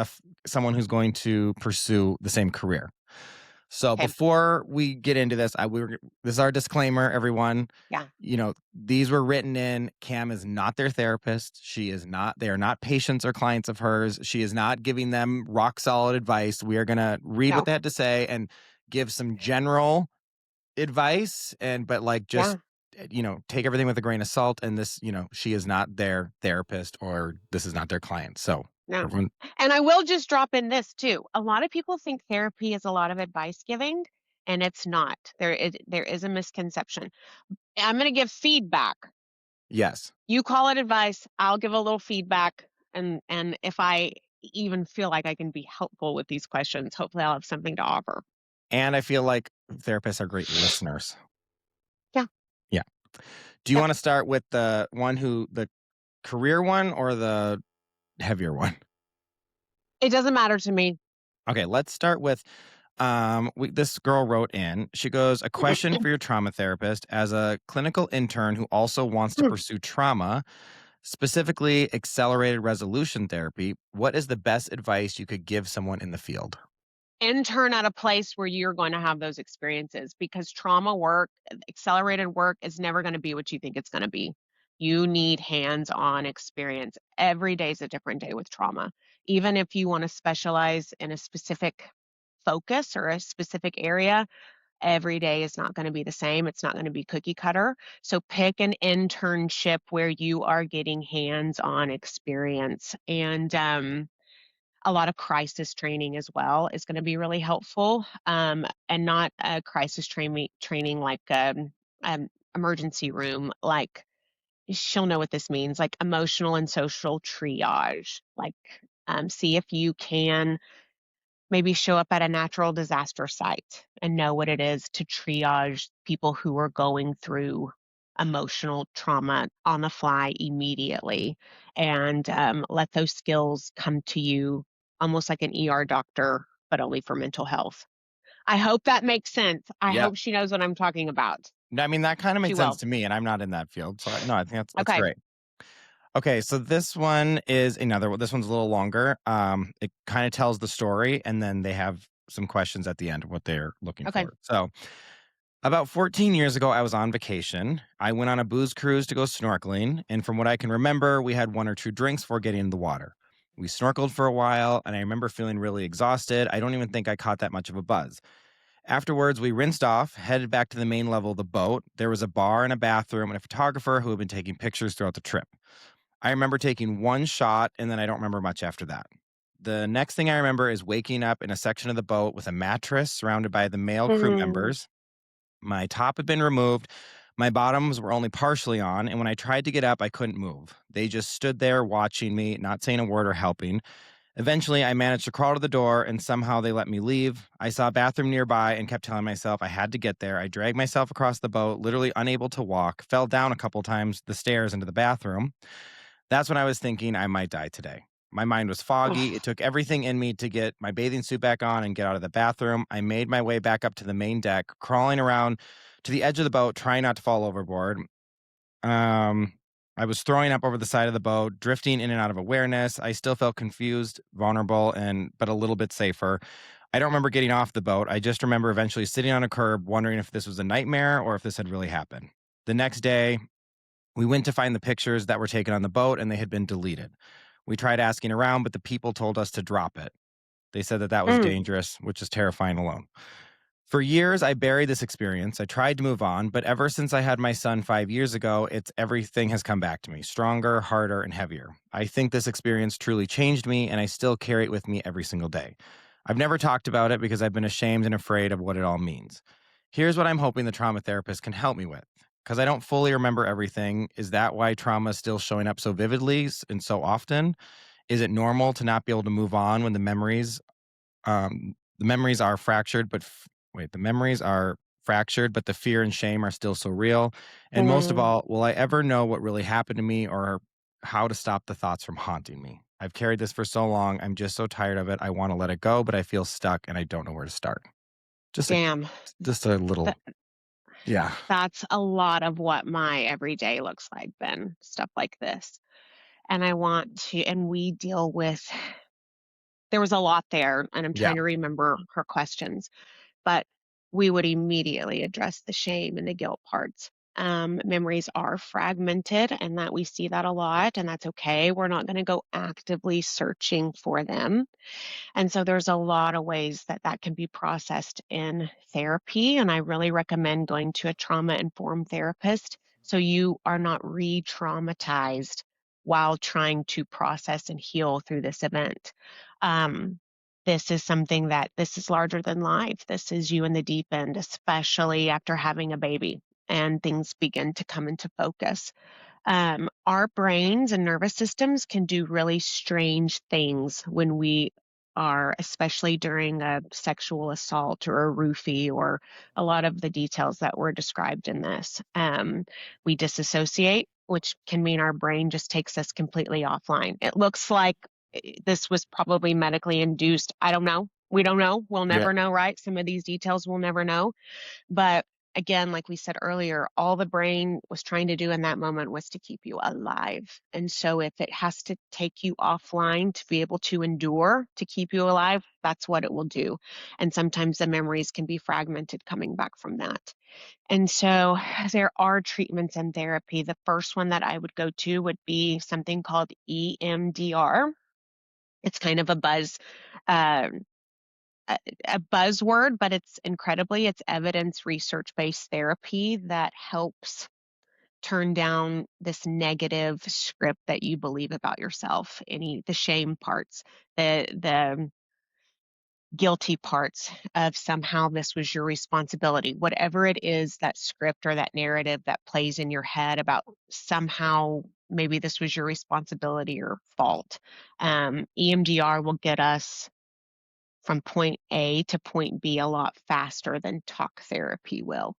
someone who's going to pursue the same career. So Okay. before we get into this, this is our disclaimer, everyone. Yeah. These were written in. Cam is not their therapist. She is not. They are not patients or clients of hers. She is not giving them rock solid advice. We are gonna read what No. they had to say and give some general advice, but like just Yeah. take everything with a grain of salt. And this, she is not their therapist or this is not their client. So No. everyone. And I will just drop in this too. A lot of people think therapy is a lot of advice giving, and it's not. There is a misconception. I'm gonna give feedback. Yes. You call it advice, I'll give a little feedback, and if I even feel like I can be helpful with these questions, hopefully I'll have something to offer. And I feel like therapists are great listeners. Yeah. Yeah. Do you Yep. want to start with the career one or the heavier one? It doesn't matter to me. Okay, let's start with this girl wrote in. She goes, "A question for your trauma therapist. As a clinical intern who also wants to pursue trauma, specifically accelerated resolution therapy, what is the best advice you could give someone in the field?" Intern at a place where you're going to have those experiences, because trauma work, accelerated work is never going to be what you think it's going to be. You need hands-on experience. Every day is a different day with trauma. Even if you want to specialize in a specific focus or a specific area, every day is not going to be the same. It's not going to be cookie cutter. So pick an internship where you are getting hands-on experience. And a lot of crisis training as well is going to be really helpful, and not a crisis training like emergency room. Like, she'll know what this means, like emotional and social triage. Like, see if you can maybe show up at a natural disaster site and know what it is to triage people who are going through emotional trauma on the fly immediately, and let those skills come to you almost like an ER doctor, but only for mental health. I hope that makes sense. I Yeah. hope she knows what I'm talking about. I mean, that kinda She makes sense will. to me, and I'm not in that field, so no, I think that's Okay. great. Okay, so this one is another one. This one's a little longer. It kinda tells the story, and then they have some questions at the end of what they're looking Okay. for. So, about 14 years ago, I was on vacation. I went on a booze cruise to go snorkeling, and from what I can remember, we had 1 or 2 drinks before getting in the water. We snorkeled for a while, and I remember feeling really exhausted. I don't even think I caught that much of a buzz. Afterwards, we rinsed off, headed back to the main level of the boat. There was a bar and a bathroom and a photographer who had been taking pictures throughout the trip. I remember taking one shot, and then I don't remember much after that. The next thing I remember is waking up in a section of the boat with a mattress surrounded by the male crew Mm. members. My top had been removed. My bottoms were only partially on, and when I tried to get up, I couldn't move. They just stood there watching me, not saying a word or helping. Eventually, I managed to crawl to the door, and somehow they let me leave. I saw a bathroom nearby and kept telling myself I had to get there. I dragged myself across the boat, literally unable to walk, fell down a couple times the stairs into the bathroom. That's when I was thinking I might die today. My mind was foggy. It Ugh. took everything in me to get my bathing suit back on and get out of the bathroom. I made my way back up to the main deck, crawling around to the edge of the boat, trying not to fall overboard. Um, I was throwing up over the side of the boat, drifting in and out of awareness. I still felt confused, vulnerable, and but a little bit safer. I don't remember getting off the boat. I just remember eventually sitting on a curb, wondering if this was a nightmare or if this had really happened. The next day, we went to find the pictures that were taken on the boat and they had been deleted. We tried asking around, but the people told us to drop it. They said that that was Mm. dangerous, which is terrifying alone. For years, I buried this experience. I tried to move on, but ever since I had my son 5 years ago, it's everything has come back to me stronger, harder, and heavier. I think this experience truly changed me, and I still carry it with me every single day. I've never talked about it because I've been ashamed and afraid of what it all means. Here's what I'm hoping the trauma therapist can help me with. Because I don't fully remember everything. Is that why trauma is still showing up so vividly and so often? Is it normal to not be able to move on when the memories are fractured, but wait, the memories are fractured, but the fear and shame are still so real. And most of Mm. all, will I ever know what really happened to me or how to stop the thoughts from haunting me? I've carried this for so long. I'm just so tired of it. I want to let it go, but I feel stuck and I don't know where to start. Just a Damn. just a little, yeah. That's a lot of what my everyday looks like then, stuff like this. And I want to, and we deal with, there was a lot there, and I'm Yeah. trying to remember her questions, but we would immediately address the shame and the guilt parts. Memories are fragmented, and that we see that a lot, and that's okay. We're not going to go actively searching for them. And so there's a lot of ways that that can be processed in therapy. And I really recommend going to a trauma informed therapist so you are not re traumatized while trying to process and heal through this event. Um, this is something that this is larger than life. This is you in the deep end, especially after having a baby and things begin to come into focus. Our brains and nervous systems can do really strange things when we are, especially during a sexual assault or a roofie or a lot of the details that were described in this. We disassociate, which can mean our brain just takes us completely offline. It looks like this was probably medically induced. I don't know. We don't know. We'll Yeah. never know, right? Some of these details we'll never know, but again, like we said earlier, all the brain was trying to do in that moment was to keep you alive. And so if it has to take you offline to be able to endure to keep you alive, that's what it will do. And sometimes the memories can be fragmented coming back from that. And so there are treatments and therapy. The first one that I would go to would be something called EMDR. It's kind of uh, a buzzword, but it's evidence research based therapy that helps turn down this negative script that you believe about yourself, any the shame parts, the guilty parts of somehow this was your responsibility, whatever it is, that script or that narrative that plays in your head about somehow maybe this was your responsibility or fault. EMDR will get us from point A to point B a lot faster than talk therapy will.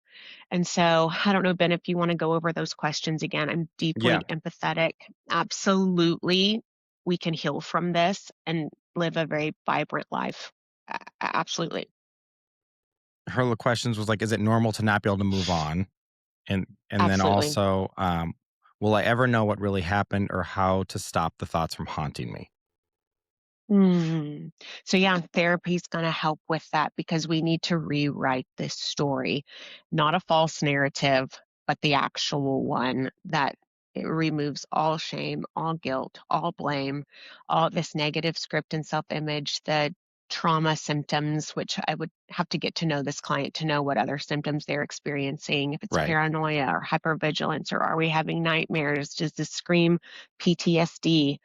And so, I don't know, Ben, if you want to go over those questions again. I'm Yeah. deeply empathetic. Absolutely, we can heal from this and live a very vibrant life. Absolutely. Her questions was like, is it normal to not be able to move on? And then Absolutely. also, will I ever know what really happened or how to stop the thoughts from haunting me? Mm. So, yeah, therapy is going to help with that because we need to rewrite this story, not a false narrative, but the actual one that it removes all shame, all guilt, all blame, all this negative script and self image, the trauma symptoms, which I would have to get to know this client to know what other symptoms they're experiencing. If it's Right. paranoia or hypervigilance, or are we having nightmares? Does this scream PTSD?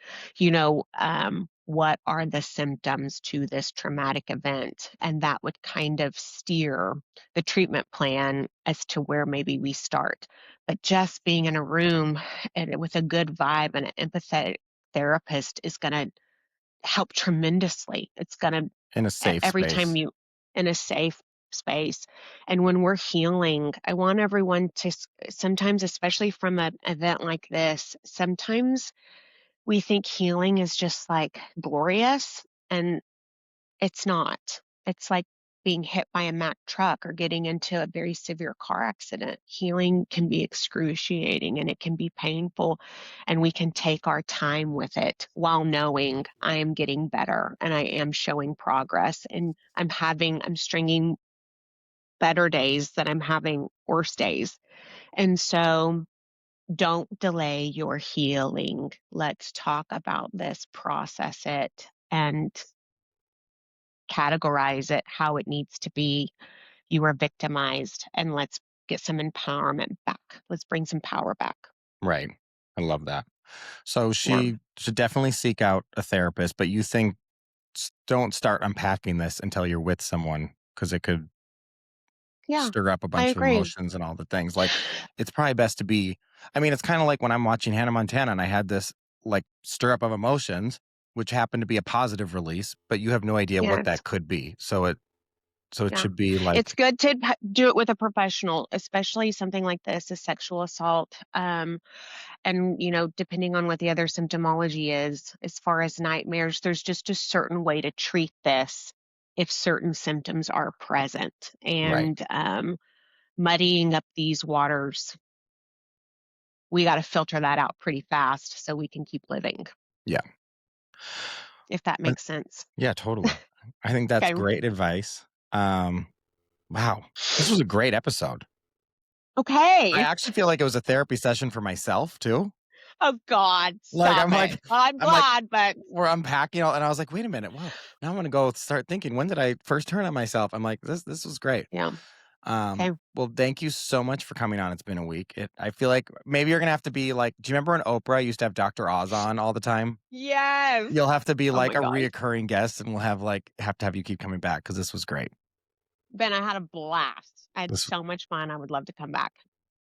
What are the symptoms to this traumatic event? And that would kind of steer the treatment plan as to where maybe we start. But just being in a room and with a good vibe and an empathetic therapist is going to help tremendously. It's going to, In a safe every time space. you in a safe space. And when we're healing, I want everyone to sometimes, especially from an event like this, sometimes we think healing is just like glorious, and it's not. It's like being hit by a Mack truck or getting into a very severe car accident. Healing can be excruciating and it can be painful, and we can take our time with it while knowing I am getting better and I am showing progress, and I'm stringing better days that I'm having worse days. And so don't delay your healing. Let's talk about this, process it, and categorize it how it needs to be. You were victimized, and let's get some empowerment back. Let's bring some power back. Right. I love that. So Yeah. she should definitely seek out a therapist, but you think don't start unpacking this until you're with someone because it could Yeah. stir up a I bunch of agree. emotions and all the things. Like, it's probably best to be, I mean, it's kind of like when I'm watching Hannah Montana and I had this like stir up of emotions, which happened to be a positive release, but you have no idea what Yes. that could be. So it Yeah. should be It's like, good to do it with a professional, especially something like this, a sexual assault. And, depending on what the other symptomology is, as far as nightmares, there's just a certain way to treat this if certain symptoms are present. right. And muddying up these waters, we got to filter that out pretty fast so we can keep living, Yeah. if that Uh, makes sense. Yeah, totally. I think that's Okay. great advice. Um, wow. This was a great episode. I Okay. actually feel like it was a therapy session for myself too. Oh, God, Like, stop it. I'm I'm like, glad, but we're unpacking all, and I was like, wait a minute, wow. Now I'm gonna go start thinking, when did I first turn on myself? I'm like, this was great. yeah. Okay. Well, thank you so much for coming on. It's been a week. I feel like maybe you're gonna have to be like, do you remember when Oprah used to have Dr. Oz on all the time? Yes. You'll have to be Oh, like my a gosh. reoccurring guest, and we'll have to have you keep coming back because this was great. Ben, I had a blast. I had This so much fun. I would love to come back.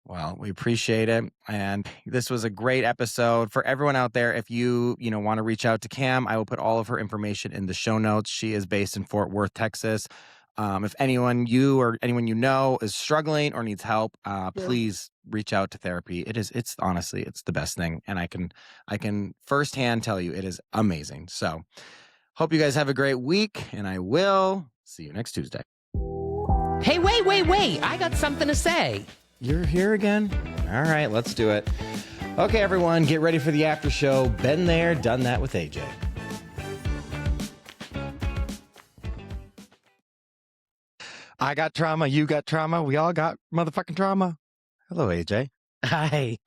Well, we appreciate it. And this was a great episode. For everyone out there, if you want to reach out to Cam, I will put all of her information in the show notes. She is based in Fort Worth, Texas. If anyone you or anyone you know is struggling or needs help, Yeah. please reach out to therapy. It's honestly, it's the best thing. And I can firsthand tell you it is amazing. So hope you guys have a great week, and I will see you next Tuesday. Hey, wait. I got something to say. You're here again? All right, let's do it. Okay, everyone, get ready for the after show. Been there, done that with AJ. I got trauma, you got trauma, we all got motherfucking trauma. Hello, AJ. Hi.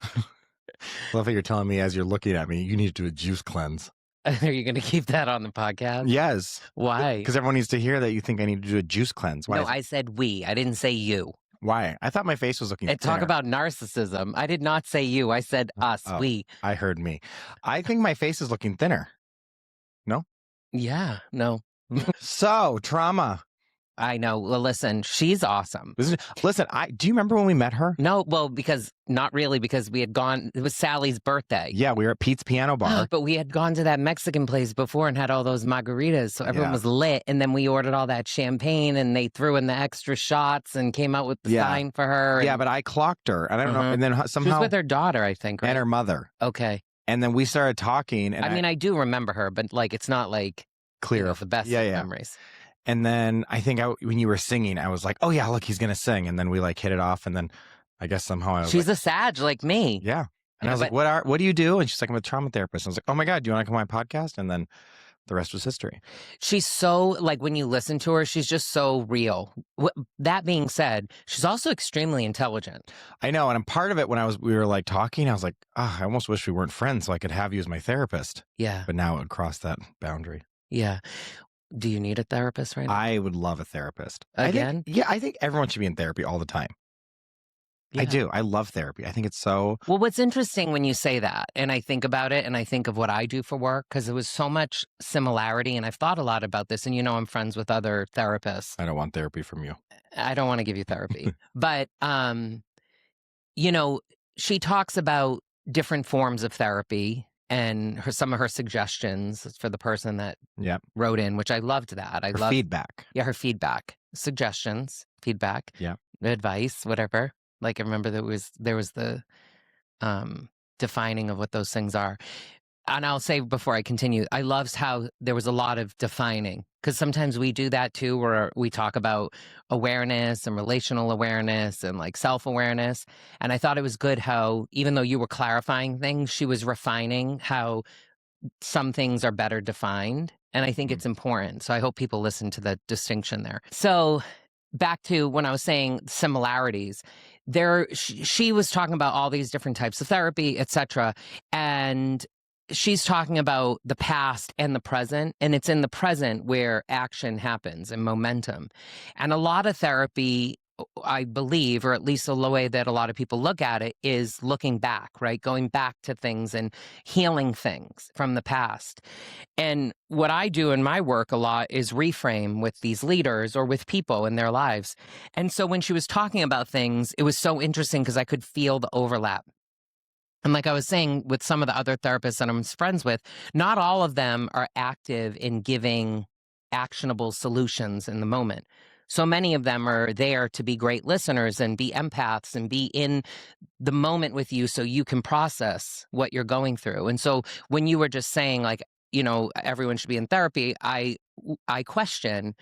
Love how you're telling me as you're looking at me, you need to do a juice cleanse. Are you going to keep that on the podcast? Yes. Why? Because everyone needs to hear that you think I need to do a juice cleanse. Why? No, I said we. I didn't say you. Why? I thought my face was looking And talk thinner. about narcissism. I did not say you. I said us, Oh, we. I heard me. I think my face is looking thinner. No? Yeah, no. So, trauma. I know. Well, listen, she's awesome. Listen, do you remember when we met her? No, well, not really, because we had gone, it was Sally's birthday. Yeah, we were at Pete's Piano Bar. But we had gone to that Mexican place before and had all those margaritas. So everyone was lit. And then we ordered all that champagne and they threw in the extra shots and came out with the sign for her. Yeah, but I clocked her. And I don't know. And then somehow. She was with her daughter, I think, right? And her mother. Okay. And then we started talking. And I mean, I do remember her, but like, it's not like clear the best memories. And then I think when you were singing, I was like, oh yeah, look, he's going to sing. And then we like hit it off. And then I guess somehow I was She's a Sag like me. Yeah. And I was like, what do you do? And she's like, I'm a trauma therapist. I was like, oh my God, do you want to come on my podcast? And then the rest was history. She's so, like, when you listen to her, she's just so real. That being said, she's also extremely intelligent. I know. And I'm part of it when we were like talking, I was like, I almost wish we weren't friends so I could have you as my therapist. Yeah. But now it would cross that boundary. Yeah. Do you need a therapist right now? I would love a therapist. Again? I think everyone should be in therapy all the time. Yeah. I do. I love therapy. I think it's so... Well, what's interesting when you say that, and I think about it, and I think of what I do for work, because there was so much similarity, and I've thought a lot about this, and I'm friends with other therapists. I don't want therapy from you. I don't want to give you therapy. But, she talks about different forms of therapy and some of her suggestions for the person that wrote in, which I loved that. I loved feedback. Yeah, her feedback. Suggestions, feedback, advice, whatever. Like, I remember there was the defining of what those things are. And I'll say before I continue, I loved how there was a lot of defining, because sometimes we do that too, where we talk about awareness and relational awareness and like self-awareness. And I thought it was good how, even though you were clarifying things, she was refining how some things are better defined. And I think it's important. So I hope people listen to the distinction there. So back to when I was saying similarities, she was talking about all these different types of therapy, etc. And she's talking about the past and the present, and it's in the present where action happens and momentum. And a lot of therapy, I believe, or at least the way that a lot of people look at it, is looking back, right? Going back to things and healing things from the past. And what I do in my work a lot is reframe with these leaders or with people in their lives. And so when she was talking about things, it was so interesting because I could feel the overlap. And like I was saying with some of the other therapists that I'm friends with, not all of them are active in giving actionable solutions in the moment. So many of them are there to be great listeners and be empaths and be in the moment with you so you can process what you're going through. And so when you were just saying, like, everyone should be in therapy, I question,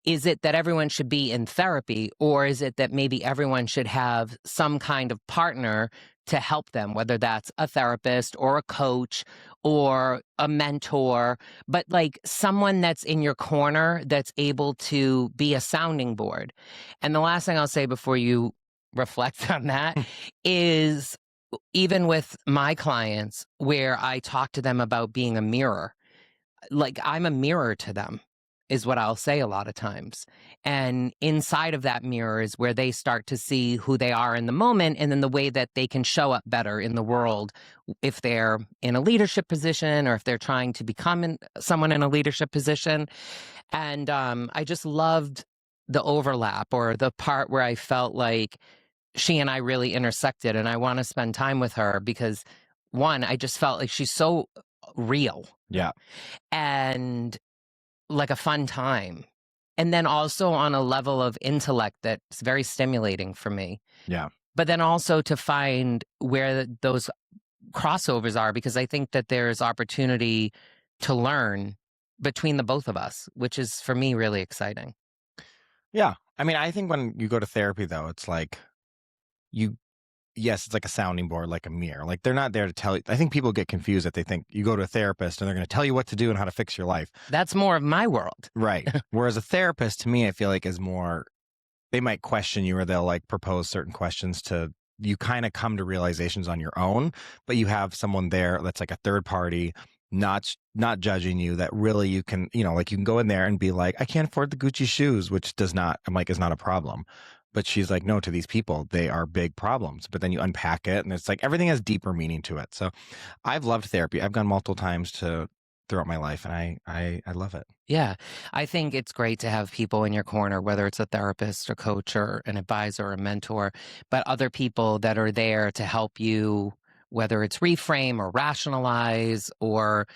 is it that everyone should be in therapy, or is it that maybe everyone should have some kind of partner to help them, whether that's a therapist or a coach or a mentor, but like someone that's in your corner that's able to be a sounding board? And the last thing I'll say before you reflect on that is, even with my clients, where I talk to them about being a mirror, like I'm a mirror to them, is what I'll say a lot of times. And inside of that mirror is where they start to see who they are in the moment, and then the way that they can show up better in the world if they're in a leadership position or if they're trying to become someone in a leadership position. And I just loved the overlap, or the part where I felt like she and I really intersected, and I want to spend time with her because, one, I just felt like she's so real. Yeah. And like a fun time. And then also on a level of intellect that's very stimulating for me. Yeah. But then also to find where those crossovers are, because I think that there's opportunity to learn between the both of us, which is for me really exciting. Yeah. I mean, I think when you go to therapy, though, it's like yes, it's like a sounding board, like a mirror. Like, they're not there to tell you. I think people get confused that they think you go to a therapist and they're going to tell you what to do and how to fix your life. That's more of my world. Right. Whereas a therapist, to me, I feel like is more, they might question you, or they'll like propose certain questions to you, kind of come to realizations on your own, but you have someone there that's like a third party, not judging you, that really you can, like you can go in there and be like, I can't afford the Gucci shoes, which is not a problem. But she's like, no, to these people, they are big problems. But then you unpack it, and it's like everything has deeper meaning to it. So I've loved therapy. I've gone multiple times to throughout my life, and I love it. Yeah. I think it's great to have people in your corner, whether it's a therapist, a coach, or an advisor, or a mentor, but other people that are there to help you, whether it's reframe or rationalize or,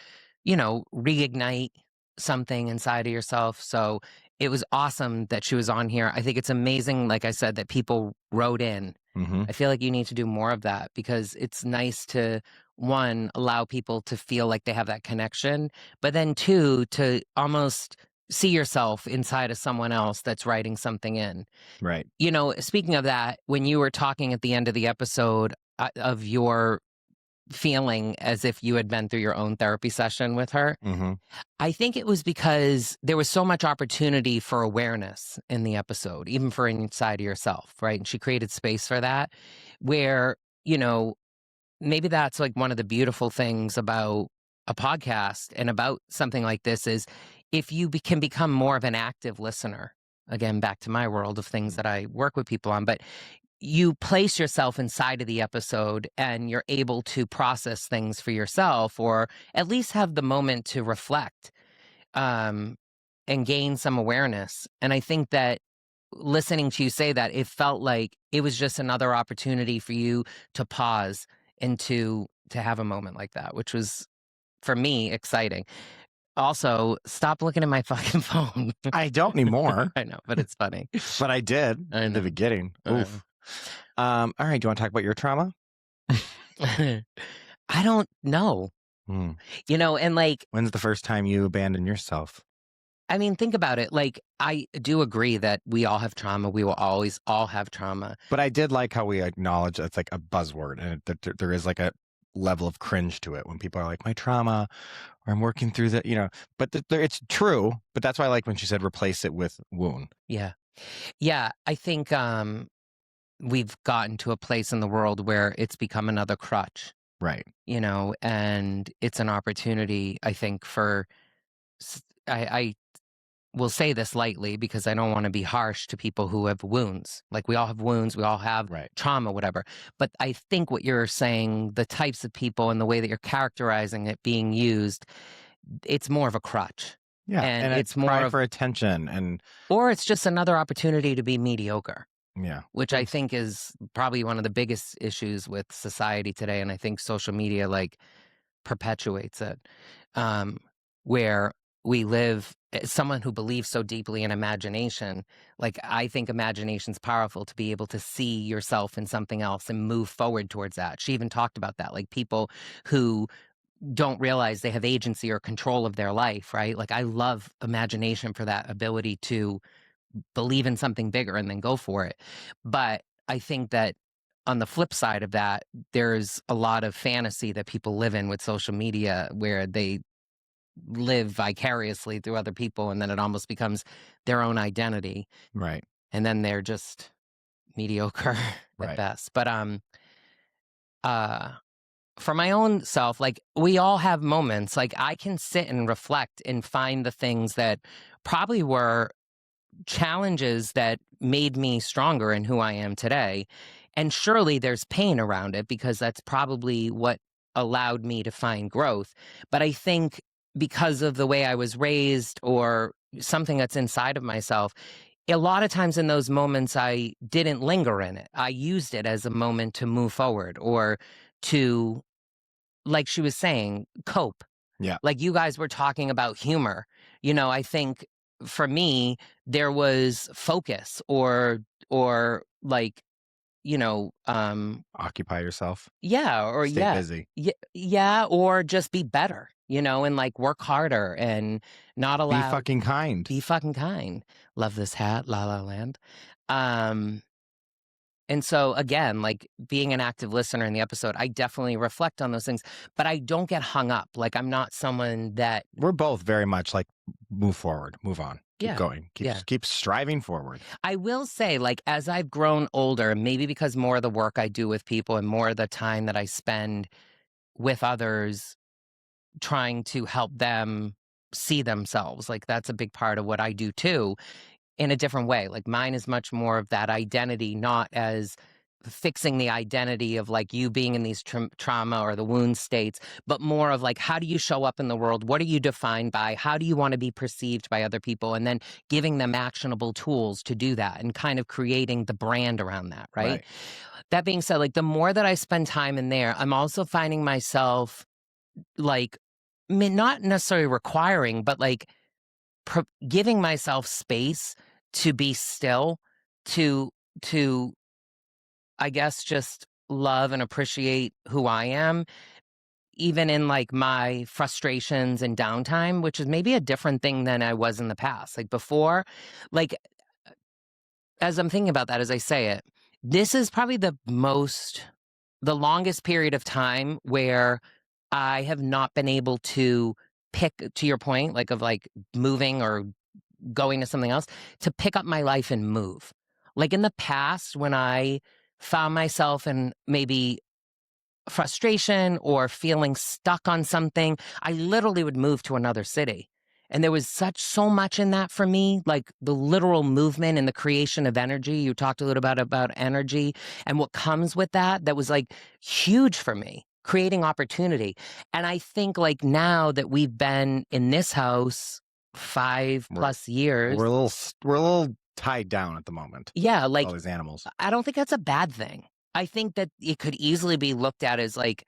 reignite something inside of yourself. So it was awesome that she was on here. I think it's amazing, like I said, that people wrote in. Mm-hmm. I feel like you need to do more of that because it's nice to, one, allow people to feel like they have that connection, but then two, to almost see yourself inside of someone else that's writing something in. Right. Speaking of that, when you were talking at the end of the episode of your feeling as if you had been through your own therapy session with her, Mm-hmm. I think it was because there was so much opportunity for awareness in the episode, even for inside of yourself, right? And she created space for that where, maybe that's like one of the beautiful things about a podcast and about something like this is if you can become more of an active listener, again, back to my world of things that I work with people on, but you place yourself inside of the episode and you're able to process things for yourself or at least have the moment to reflect and gain some awareness. And I think that listening to you say that, it felt like it was just another opportunity for you to pause and to have a moment like that, which was, for me, exciting. Also, stop looking at my fucking phone. I don't anymore. I know, but it's funny. But I did in the beginning. Oof. All right. Do you want to talk about your trauma? I don't know. And like, when's the first time you abandoned yourself? I mean, think about it. Like, I do agree that we all have trauma. We will always all have trauma. But I did like how we acknowledge it's like a buzzword and that there is like a level of cringe to it when people are like, my trauma, or I'm working through the, but it's true. But that's why I like when she said replace it with wound. Yeah. Yeah. I think we've gotten to a place in the world where it's become another crutch. Right. And it's an opportunity, I think, for, I will say this lightly because I don't want to be harsh to people who have wounds. Like we all have wounds, we all have trauma, whatever. But I think what you're saying, the types of people and the way that you're characterizing it being used, it's more of a crutch. Yeah, and it's more for attention, or it's just another opportunity to be mediocre. Yeah, which I think is probably one of the biggest issues with society today, and I think social media like perpetuates it, where we live. Someone who believes so deeply in imagination, like I think imagination's powerful to be able to see yourself in something else and move forward towards that. She even talked about that, like people who don't realize they have agency or control of their life, right? Like I love imagination for that ability to believe in something bigger and then go for it. But I think that on the flip side of that, there's a lot of fantasy that people live in with social media where they live vicariously through other people and then it almost becomes their own identity. Right. And then they're just mediocre at best. But for my own self, like we all have moments, like I can sit and reflect and find the things that probably were challenges that made me stronger in who I am today. And surely there's pain around it because that's probably what allowed me to find growth. But I think because of the way I was raised or something that's inside of myself, a lot of times in those moments, I didn't linger in it. I used it as a moment to move forward or to, like she was saying, cope. Yeah. Like you guys were talking about humor. I think for me, there was focus or like, occupy yourself. Yeah. Or stay busy. Yeah. Or just be better, and like work harder and not allow. Be fucking kind. Be fucking kind. Love this hat, La La Land. And so again, like being an active listener in the episode, I definitely reflect on those things, but I don't get hung up. Like I'm not someone that we're both very much like move forward, move on, keep going, keep striving forward. I will say, like, as I've grown older, maybe because more of the work I do with people and more of the time that I spend with others trying to help them see themselves, like that's a big part of what I do too. In a different way. Like mine is much more of that identity, not as fixing the identity of like you being in these trauma or the wound states, but more of like, how do you show up in the world? What are you defined by? How do you want to be perceived by other people? And then giving them actionable tools to do that and kind of creating the brand around that, right? That being said, like the more that I spend time in there, I'm also finding myself like not necessarily requiring, but like giving myself space to be still, to I guess just love and appreciate who I am, even in like my frustrations and downtime, which is maybe a different thing than I was in the past. Like before, like as I'm thinking about that, as I say it, this is probably the longest period of time where I have not been able to pick, to your point, like of like moving or going to something else, to pick up my life and move. Like in the past, when I found myself in maybe frustration or feeling stuck on something, I literally would move to another city. And there was so much in that for me, like the literal movement and the creation of energy. You talked a little bit about energy and what comes with that. That was like huge for me, creating opportunity. And I think like now that we've been in this house 5+ years, we're a little tied down at the moment. Yeah, like all these animals. I don't think that's a bad thing. I think that it could easily be looked at as like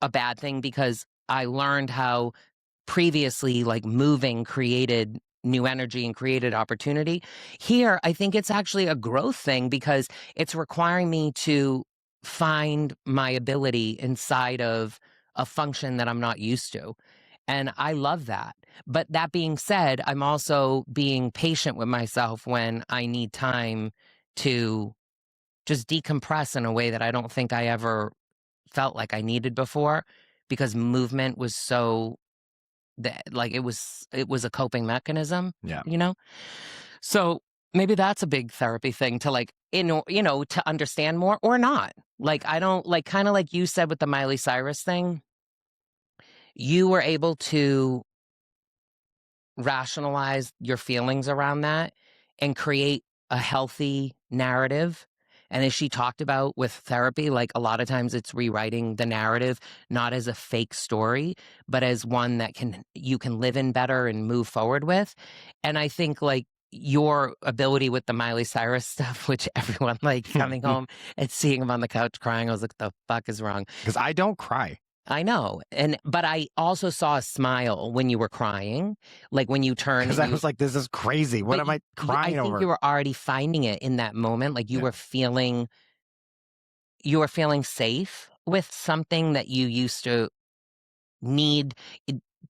a bad thing because I learned how previously like moving created new energy and created opportunity. Here, I think it's actually a growth thing because it's requiring me to find my ability inside of a function that I'm not used to. And I love that. But that being said, I'm also being patient with myself when I need time to just decompress in a way that I don't think I ever felt like I needed before, because movement was so like it was a coping mechanism. Yeah. So maybe that's a big therapy thing to like, to understand more or not. Like, I don't like, kind of like you said with the Miley Cyrus thing, you were able to rationalize your feelings around that and create a healthy narrative. And as she talked about with therapy, like a lot of times it's rewriting the narrative, not as a fake story, but as one that you can live in better and move forward with. And I think like your ability with the Miley Cyrus stuff, which everyone like coming home and seeing him on the couch crying, I was like, the fuck is wrong? Because I don't cry. I know. But I also saw a smile when you were crying, like when you turned. Because I was like, this is crazy. What am I crying over? I think you were already finding it in that moment. Like you were feeling safe with something that you used to need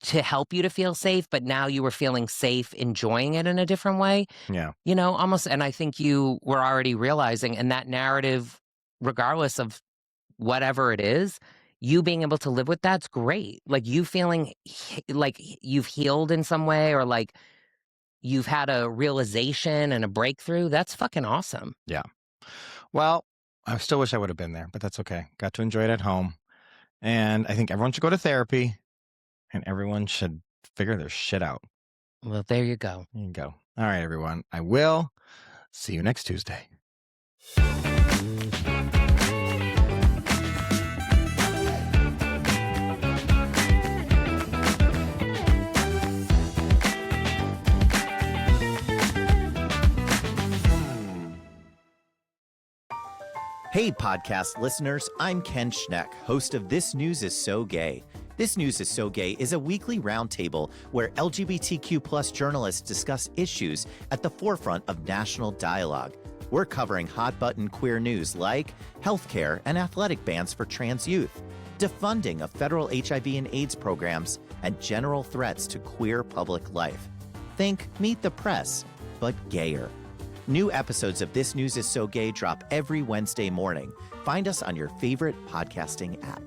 to help you to feel safe, but now you were feeling safe, enjoying it in a different way. Yeah. Almost. And I think you were already realizing, and that narrative, regardless of whatever it is, you being able to live with that's great. Like you feeling like you've healed in some way, or like you've had a realization and a breakthrough. That's fucking awesome. Yeah. Well, I still wish I would have been there, but that's okay. Got to enjoy it at home. And I think everyone should go to therapy and everyone should figure their shit out. Well, there you go. There you go. All right, everyone. I will see you next Tuesday. Hey, podcast listeners, I'm Ken Schneck, host of This News is So Gay. This News is So Gay is a weekly roundtable where LGBTQ+ journalists discuss issues at the forefront of national dialogue. We're covering hot-button queer news like healthcare and athletic bans for trans youth, defunding of federal HIV and AIDS programs, and general threats to queer public life. Think Meet the Press, but gayer. New episodes of This News is So Gay drop every Wednesday morning. Find us on your favorite podcasting app.